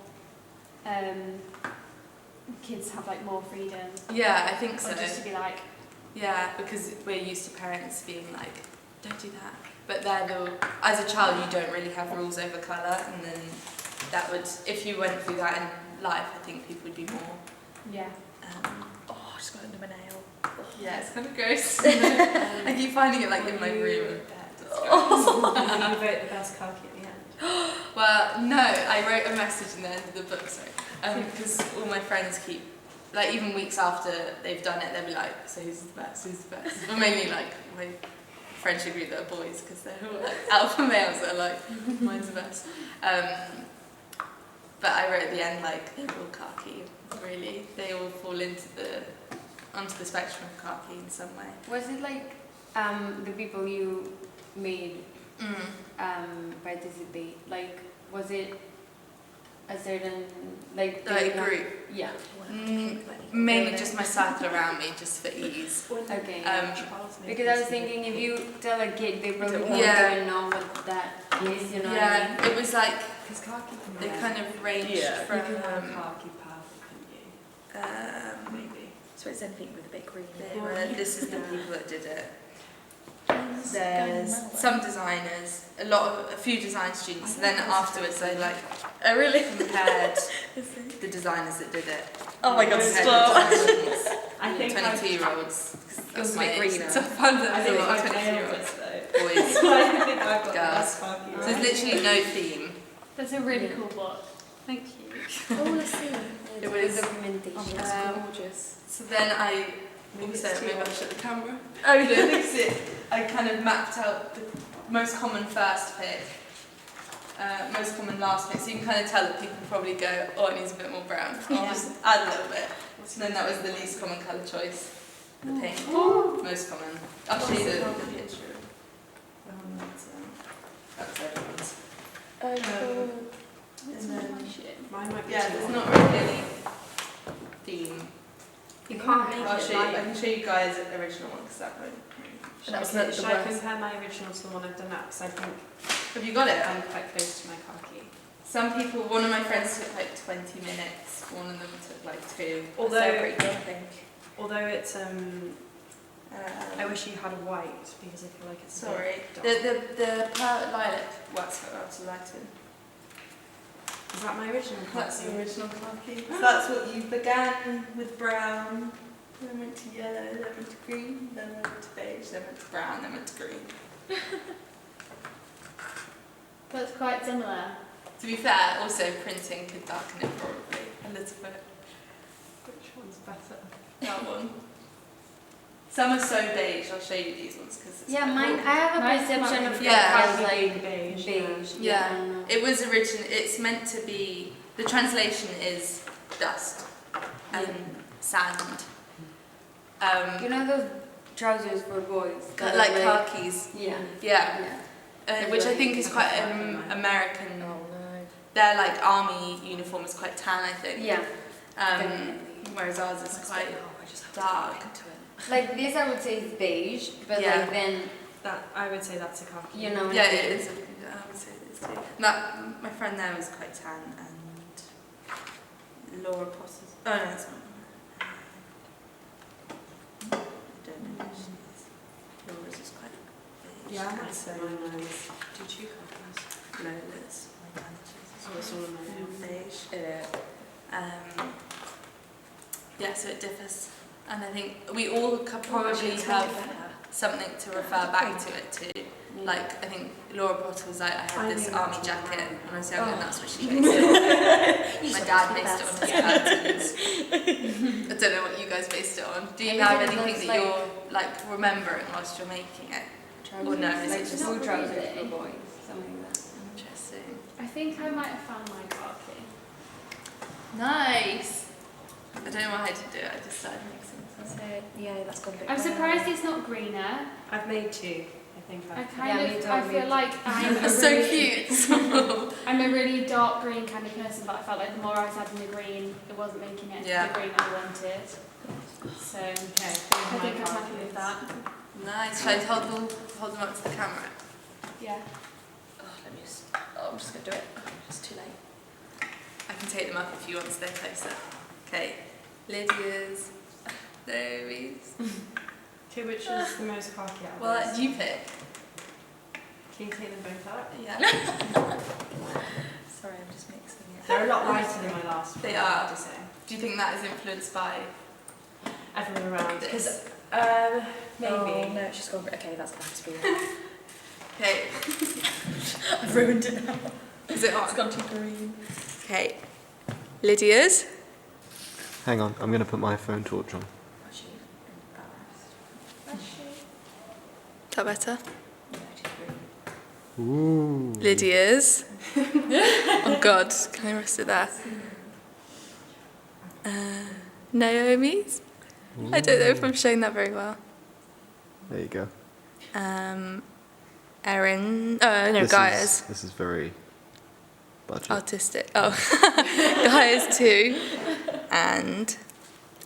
A: kids have like more freedom.
D: Yeah, I think so.
A: Or just to be like,
D: Yeah, because we're used to parents being like, don't do that. But as a child, you don't really have rules over colour, and then that would, if you went through that in life, I think people would be more.
A: yeah.
C: Oh, I just got under my nail.
D: Yeah, it's kind of gross. I keep finding it like in my room. It's gross.
B: You vote the best khaki at the end.
D: Well, no, I wrote a message in the end of the book, sorry, because all my friends keep, like even weeks after they've done it, they'll be like, so who's the best, who's the best? Well, mainly like my friendship group that are boys, because they're all like alpha males that are like, mine's the best. But I wrote at the end like, they're all khaki, really. They all fall onto the spectrum of khaki in some way.
F: Was it like the people you made participate? Like, was it a certain like
D: Like a group?
F: Yeah.
D: Mainly just my circle around me, just for ease.
F: Okay.
A: Because I was thinking if you tell a kid, they probably won't
D: Yeah.
A: even know what that is, you know what I mean?
D: Yeah, it was like,
B: Because khaki can
D: they kind of ranged from,
B: you can have khaki purple, can you? Maybe.
C: So it's anything with a bit green.
D: this is the people that did it.
C: There's
D: There's some designers, a few design students, and then afterwards I like
C: Oh, really?
D: compared the designers that did it.
C: Oh my god,
D: Compared the
C: stop.
D: designers,
B: I think
D: 22-year-olds.
C: It was a bit greener.
D: It's a fun
B: I
D: there's
B: think
D: a lot of
B: I've nailed
D: 22-year-olds.
B: this though.
D: Boys.
B: I think I've got the
D: Girls.
B: best khaki.
D: So there's literally no theme.
A: That's a really cool book.
D: Thank you.
C: Oh, let's see.
D: It was,
F: documentation.
C: That's gorgeous.
D: so then I
B: Maybe
D: also,
B: it's too
D: maybe I'll
B: much.
D: shut the camera.
C: Oh,
D: I think I kind of mapped out the most common first pick, most common last mix. So you can kind of tell that people probably go, oh, it needs a bit more brown. I'll just add a little bit. And then that was the least common colour choice. The pink. Most common. I'll show you the picture. That's everyone's. And then,
B: Mine might be
D: yeah,
B: too
D: there's
B: long.
D: not really any theme.
B: You can't make
D: I
B: it
D: can show you guys the original one because that won't.
C: And that was
B: Okay,
C: the
B: should I
C: worst.
B: compare my original to the one I've done now? Because I think
D: Have you got it?
B: I'm quite close to my khaki.
D: Some people, one of my friends took like 20 minutes, one of them took like 2.
B: Although,
C: So pretty good, I think.
B: although it's I wish you had a white because I feel like it's a
D: Sorry,
B: bit dark.
D: the pearl lilac works quite well to lighten.
B: Is that my original
D: That's
B: khaki?
D: the original khaki. So that's what you began with brown, then went to yellow, then went to green, then went to beige, then went to brown, then went to green.
A: That's quite similar.
D: To be fair, also printing could darken it probably a little bit.
B: Which one's better?
D: That one. Some are so beige, I'll show you these ones because it's
F: Yeah,
D: quite
F: mine.
D: cool.
F: I have a
A: Mine's
F: perception
A: not
F: of
D: really
F: it
D: bad.
F: as like
B: Beige,
F: beige.
D: Yeah.
F: I don't know.
D: It was it's meant to be, the translation is dust and sand.
F: You know those trousers for boys? that are
D: Like khakis.
F: Yeah.
D: Yeah.
F: Yeah.
D: Which I think is quite
B: American.
D: American.
F: no.
D: Their like army uniform is quite tan, I think.
F: Yeah.
D: Whereas ours is quite dark.
F: Like this, I would say is beige, but
D: Yeah.
F: like then
B: That I would say that's a khaki.
F: you know.
D: Yeah, it is. I would say it is too. My friend there was quite tan, and Laura Potter's. Oh no, that's not. I don't know who she is. Laura's is quite beige.
B: Yeah, I
D: and
B: might say
D: so
B: mine is. Did you khakis?
D: Lola's. My manager's.
B: So it's all in my own.
D: Beige. Yeah, so it differs. And I think we all could probably have something to refer back to it to. Like, I think Laura Potter was like, I had this army jacket when I was younger, and that's what she based it on. My dad based it on his curtains. I don't know what you guys based it on. Do you
F: Maybe
D: have
F: it
D: anything
F: looks
D: that
F: like-
D: you're like remembering whilst you're making it? Or no, is
F: like
D: it just
F: school trousers
A: really.
F: for boys, something like that.
D: interesting?
A: I think I might have found my khaki.
D: Nice! I don't know how to do it, I just started mixing
C: So,
D: some.
C: yeah, that's gone a bit
A: I'm
C: brown.
A: surprised it's not greener.
B: I've made 2. I think
A: I
B: I've.
A: kind
F: Yeah,
A: of,
F: me too,
A: I
F: me
A: feel
F: too.
A: like I'm a
D: That's so
A: really,
D: cute!
A: I'm a really dark green kind of person, but I felt like the more I was adding the green, it wasn't making it
D: Yeah.
A: the green I wanted. So I
B: Okay.
A: think I'm happy with that.
D: Nice. Should I hold them up to the camera?
A: Yeah.
C: Oh, let me just. Oh, I'm just gonna do it. It's too late.
D: I can take them up if you want to stay closer. Okay. Lydia's. Naemi's.
B: Okay, which is the most khaki out of
D: Well,
B: those?
D: you pick.
B: Can you take them both up?
D: Yeah.
C: Sorry, I'm just mixing it.
B: They're a lot lighter than my last one.
D: They
B: I
D: are.
B: have to say.
D: Do you think that is influenced by
B: Everyone around.
D: this?
B: Because maybe.
C: Oh, no, it's just gone. Okay, that's gonna have to be it.
D: Okay.
C: I've ruined it now.
D: Is it
C: It's
D: on?
C: gone too green.
D: Okay. Lydia's.
E: Hang on, I'm going to put my phone torch on.
C: Oh, she's embarrassed.
D: Is that better?
C: No, she's green.
E: Ooh.
D: Lydia's. Oh God, can I rest it there? Naomi's. I don't know if I'm showing that very well.
E: There you go.
D: Erin. No, Gaia's.
E: This is very budget.
D: Artistic. Oh, Gaia's too, and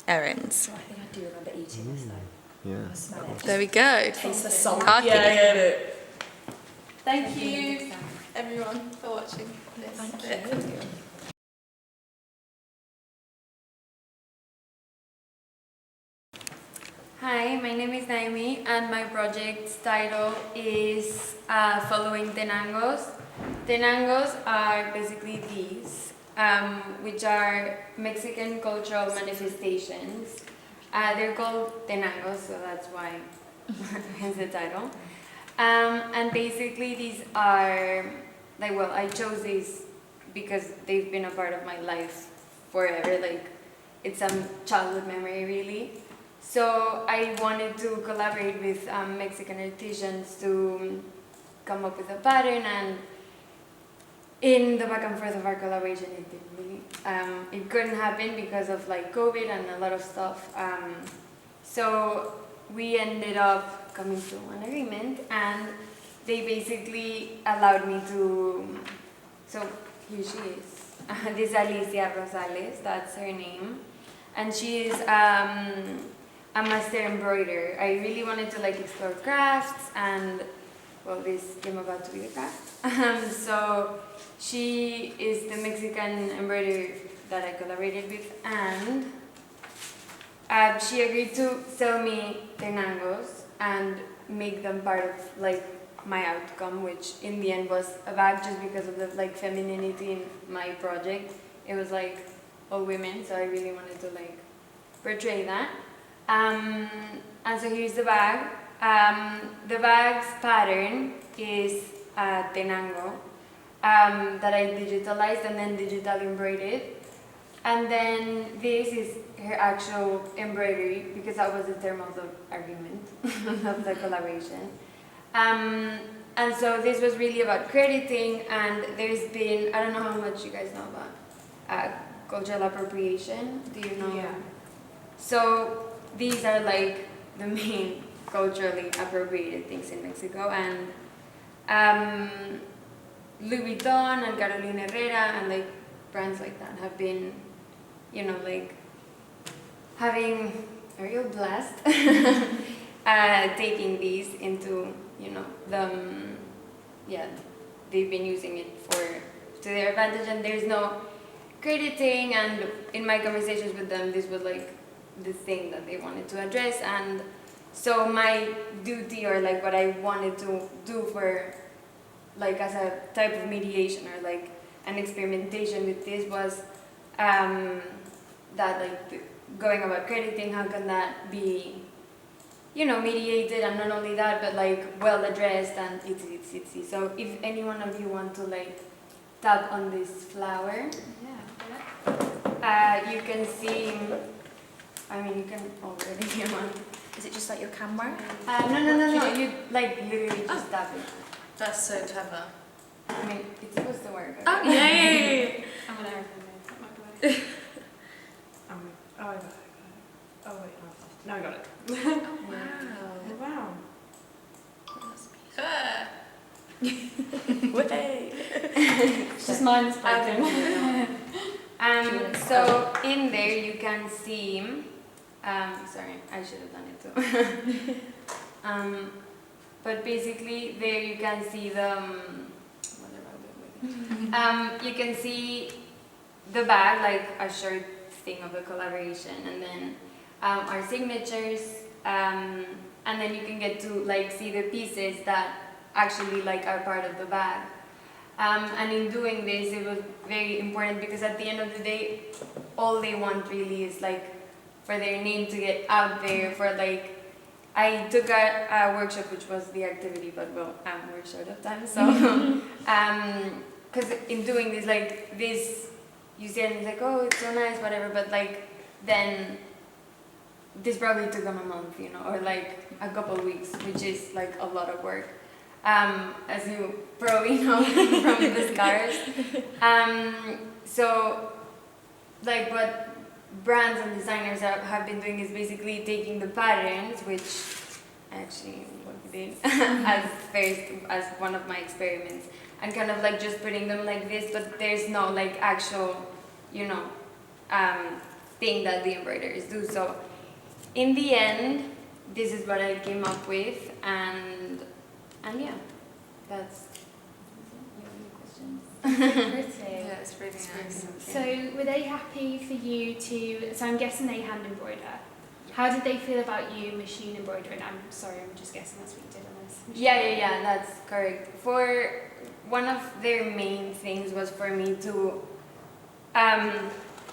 D: Erin's.
C: So I think I do remember eating this though.
E: Yeah.
C: I smell it.
D: There we go.
C: Taste the salt.
D: Khaki.
C: no.
D: Thank you, everyone, for watching this.
C: Thank you.
F: Hi, my name is Naemi, and my project's title is Following Tenangos. Tenangos are basically these, which are Mexican cultural manifestations. They're called Tenangos, so that's why hence the title. And basically these are, like, well, I chose these because they've been a part of my life forever, like it's some childhood memory really. So I wanted to collaborate with Mexican artisans to come up with a pattern and in the back and forth of our collaboration, it didn't really, it couldn't happen because of like COVID and a lot of stuff. So we ended up coming to an agreement, and they basically allowed me to, so here she is. This is Alicia Rosales, that's her name. And she is a master embroiderer. I really wanted to like explore crafts, and well, this came about to be the craft. So she is the Mexican embroiderer that I collaborated with, and she agreed to sell me Tenangos and make them part of like my outcome, which in the end was a bag just because of the like femininity in my project. It was like all women, so I really wanted to like portray that. And so here's the bag. The bag's pattern is a Tenango that I digitalized and then digitally embroidered. And then this is her actual embroidery, because that was the term of the agreement of the collaboration. And so this was really about crediting, and there's been, I don't know how much you guys know about cultural appropriation. Do you know?
B: Yeah.
F: So these are like the main culturally appropriated things in Mexico, and Louis Vuitton and Carolina Herrera and like brands like that have been, you know, like having a real blast taking these into, you know, they've been using it to their advantage, and there's no crediting, and in my conversations with them, this was like the thing that they wanted to address. And so my duty, or like what I wanted to do for like as a type of mediation or like an experimentation with this was that like going about crediting, how can that be, you know, mediated, and not only that, but like well addressed and it's. So if any one of you want to like tap on this flower, you can see, I mean, you can already hear one.
C: Is it just like your camera?
F: No, you like literally just tap it.
D: That's so clever.
F: I mean, it's supposed to work.
D: Oh, yeah.
B: I'm an Erin that might be right. Oh, I got it. Oh, wait, no, I got it.
D: Oh, wow.
B: Wow.
C: Way!
B: It's just mine is broken.
F: So in there you can see, sorry, I should have done it too. But basically there you can see the, you can see the bag, like a short thing of the collaboration, and then our signatures, and then you can get to like see the pieces that actually like are part of the bag. And in doing this, it was very important because at the end of the day, all they want really is like for their name to get out there. For like, I took a workshop, which was the activity, but well, we're short of time, so because in doing this, like this, you see it and it's like, oh, it's so nice, whatever, but like then this probably took them a month, you know, or like a couple of weeks, which is like a lot of work. As you probably know from the scars. So, like what brands and designers have been doing is basically taking the patterns, which actually what we did as one of my experiments, and kind of like just putting them like this, but there's no like actual, you know, thing that the embroiderers do. So, in the end, this is what I came up with, and yeah, that's.
A: Pretty.
D: Yeah, it's really nice.
A: So were they happy for you to, so I'm guessing they hand embroider. How did they feel about you machine embroidering? I'm sorry, I'm just guessing that's what you did on this.
F: Yeah, that's correct. For one of their main things was for me to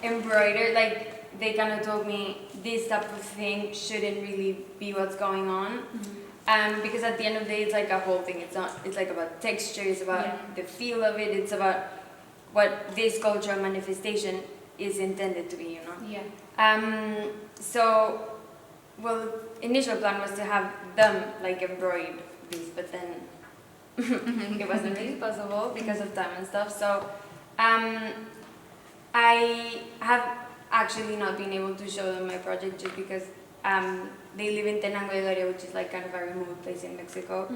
F: embroider, like they kind of told me this type of thing shouldn't really be what's going on.
A: Mm-hmm.
F: Because at the end of the day, it's like a whole thing. It's like about texture, it's about the feel of it, it's about what this cultural manifestation is intended to be, you know?
A: Yeah.
F: So, well, initial plan was to have them like embroider these, but then it wasn't really possible because of time and stuff. So I have actually not been able to show them my project just because they live in Tenangos, which is like kind of a remote place in Mexico.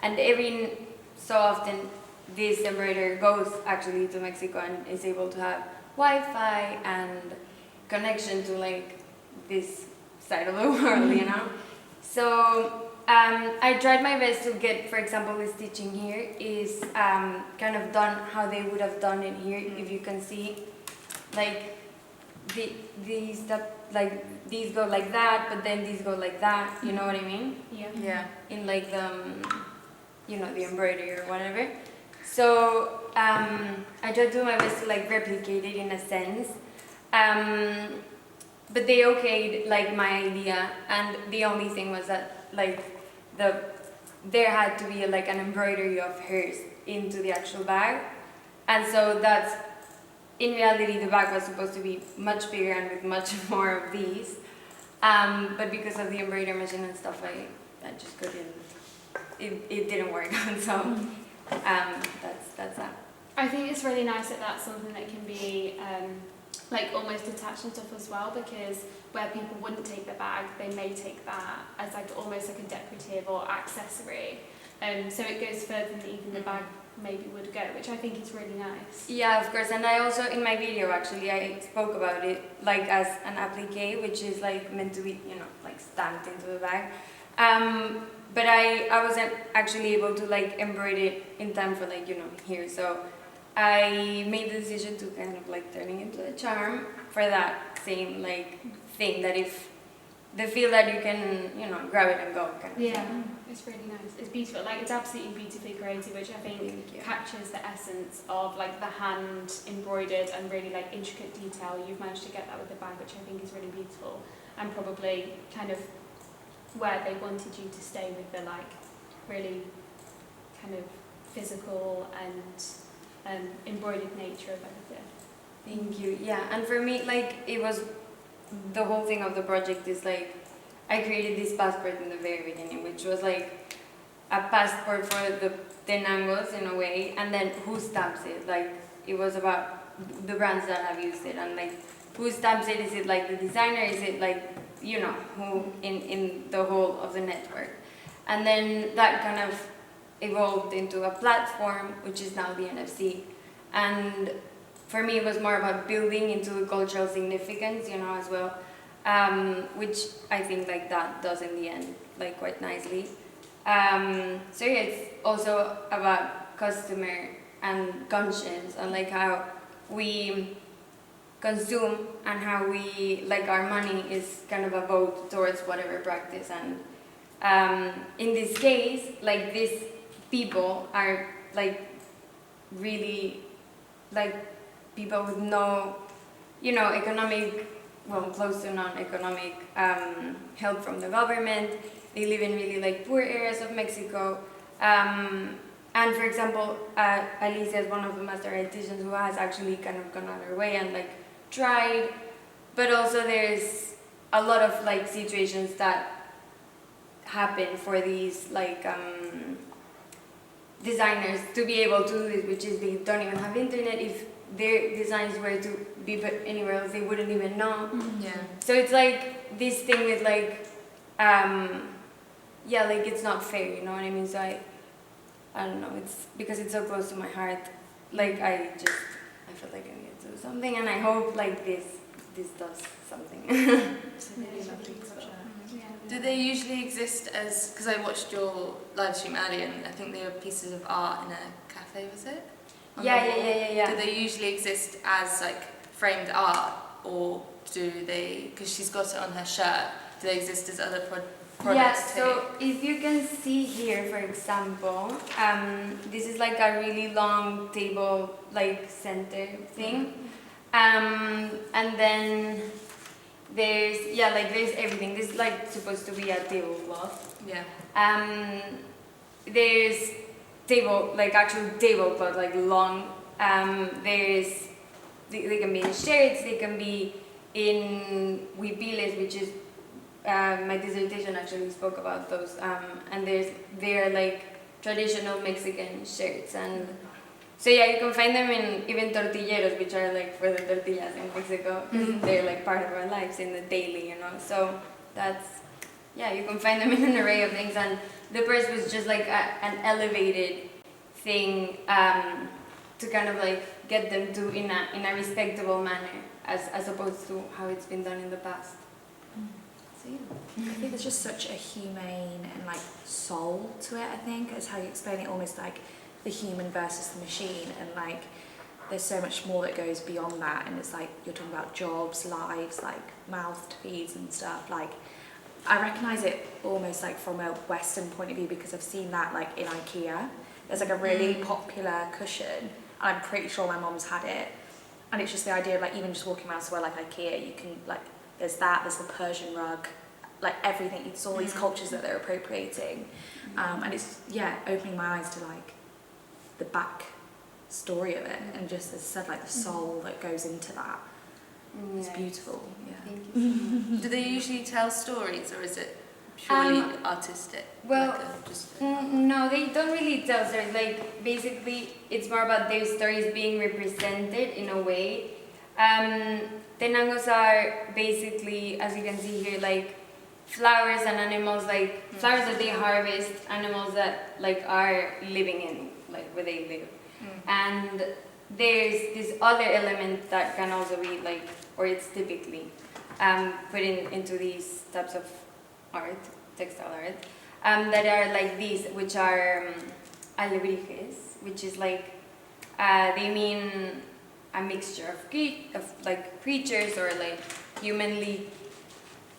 F: And every so often this embroiderer goes actually to Mexico and is able to have Wi-Fi and connection to like this side of the world, you know. So I tried my best to get, for example, the stitching here is kind of done how they would have done it here. If you can see, like these stuff, like these go like that, but then these go like that. You know what I mean?
A: Yeah.
D: Yeah.
F: In like the, you know, the embroidery or whatever. So I tried to do my best to like replicate it in a sense. But they okayed like my idea, and the only thing was that like there had to be like an embroidery of hers into the actual bag, and so that's in reality the bag was supposed to be much bigger and with much more of these, but because of the embroidery machine and stuff, I just couldn't. It didn't work, so that's that.
A: I think it's really nice that that's something that can be like almost attached and stuff as well, because where people wouldn't take the bag, they may take that as like almost like a decorative or accessory. So it goes further than even the bag maybe would go, which I think is really nice.
F: Yeah, of course, and I also in my video actually I spoke about it like as an applique, which is like meant to be, you know, like stamped into the bag. But I wasn't actually able to like embroider it in time for like, you know, here. So I made the decision to kind of like turning into a charm for that same like thing, that if the feel that you can, you know, grab it and go kind of
A: Yeah,
F: thing.
A: it's really nice. It's beautiful. Like it's absolutely beautifully created, which I think
F: Thank you.
A: captures the essence of like the hand embroidered and really like intricate detail. You've managed to get that with the bag, which I think is really beautiful, and probably kind of where they wanted you to stay with the like really kind of physical and embroidered nature of everything.
F: Thank you. Yeah, and for me, like it was the whole thing of the project is like I created this passport in the very beginning, which was like a passport for the Tenangos in a way, and then who stamps it. Like it was about the brands that have used it, and like who stamps it. Is it like the designer? Is it like, you know, who in the whole of the network? And then that kind of evolved into a platform, which is now the NFC. And for me, it was more about building into the cultural significance, you know, as well, which I think like that does in the end, like quite nicely. So yeah, it's also about customer and conscience and like how we consume and how we, like our money is kind of a vote towards whatever practice. And in this case, like these people are like really like people with no, you know, economic, well, close to non-economic help from the government. They live in really like poor areas of Mexico. And for example, Alicia is one of the master artisans who has actually kind of gone out her way and like tried, but also there's a lot of like situations that happen for these like designers to be able to do this, which is they don't even have internet. If their designs were to be put anywhere else, they wouldn't even know.
D: Yeah.
F: So it's like this thing with like, yeah, like it's not fair, you know what I mean? So I don't know, it's because it's so close to my heart. Like I feel like I need to do something, and I hope like this does something.
B: It's a really
A: Yeah,
B: lovely
A: it's
B: project.
D: Do they usually exist as, because I watched your live stream earlier and I think they were pieces of art in a cafe, was it? On the wall.
F: Yeah.
D: Do they usually exist as like framed art, or do they, because she's got it on her shirt, do they exist as other products
F: Yeah,
D: too?
F: so if you can see here, for example, this is like a really long table, like center thing. And then there's everything. This is like supposed to be a tablecloth.
D: Yeah.
F: There's actual tablecloth, like long. They can be in shirts, they can be in huipiles, which is my dissertation actually spoke about those. And they're like traditional Mexican shirts. And so yeah, you can find them in even tortilleros, which are like for the tortillas in Mexico, because they're like part of our lives in the daily, you know. So that's, yeah, you can find them in an array of things, and the purse was just like an elevated thing to kind of like get them to in a respectable manner, as opposed to how it's been done in the past. So yeah.
C: I think there's just such a humane and like soul to it, I think, is how you explain it, almost like the human versus the machine, and like there's so much more that goes beyond that, and it's like you're talking about jobs, lives, like mouth to feeds and stuff. Like I recognise it almost like from a Western point of view, because I've seen that like in IKEA. There's like a really popular cushion, and I'm pretty sure my mom's had it, and it's just the idea of like even just walking around somewhere like IKEA, you can like, there's the Persian rug, like everything, it's all these cultures that they're appropriating, and it's, yeah, opening my eyes to like the back story of it, and just, as I said, like the soul that goes into that. It's beautiful. Yeah.
F: Thank you so much.
D: Do they usually tell stories, or is it purely artistic?
F: Well,
D: like
F: no, they don't really tell stories. Like basically, it's more about their stories being represented in a way. Tenangos are basically, as you can see here, like flowers and animals, like flowers that they harvest, animals that like are living in like where they live. And there's this other element that can also be like, or it's typically put into these types of art, textile art, that are like these, which are alebrijes, which is like, they mean a mixture of like creatures or like humanly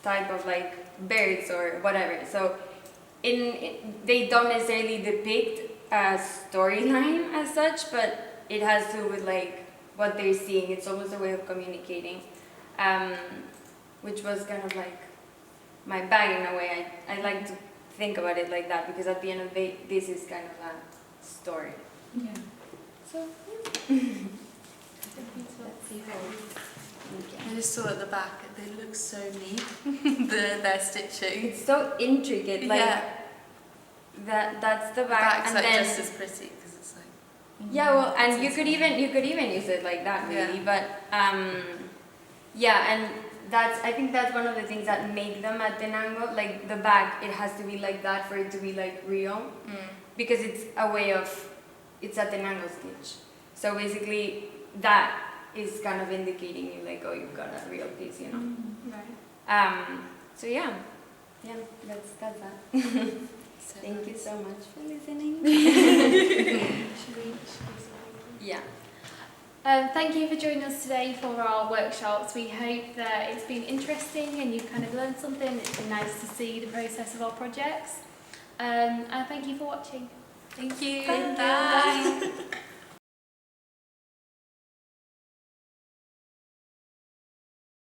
F: type of like birds or whatever. So they don't necessarily depict a storyline as such, but it has to do with like what they're seeing. It's almost a way of communicating, which was kind of like my bag in a way. I like to think about it like that, because at the end of the day, this is kind of a story.
C: Yeah.
F: So
D: I just saw at the back, they look so neat. Their stitching.
F: it's so intricate, like
D: Yeah.
F: that's the
D: The
F: back,
D: back's
F: and
D: like
F: then
D: just as pretty, because it's like.
F: yeah, well, and you could even use it like that, really.
D: Yeah.
F: But yeah, and I think that's one of the things that make them a Tenango. Like the back, it has to be like that for it to be like real, because it's a way of, it's a Tenango stitch. So basically, that is kind of indicating you like, oh, you've got a real piece, you know.
A: Right.
F: So yeah, that's that.
D: So
F: Thank you so much for listening.
A: Should we
F: Yeah.
A: Thank you for joining us today for our workshops. We hope that it's been interesting and you've kind of learned something. It's been nice to see the process of our projects. And thank you for watching.
F: Thank you.
A: Bye.
D: Bye.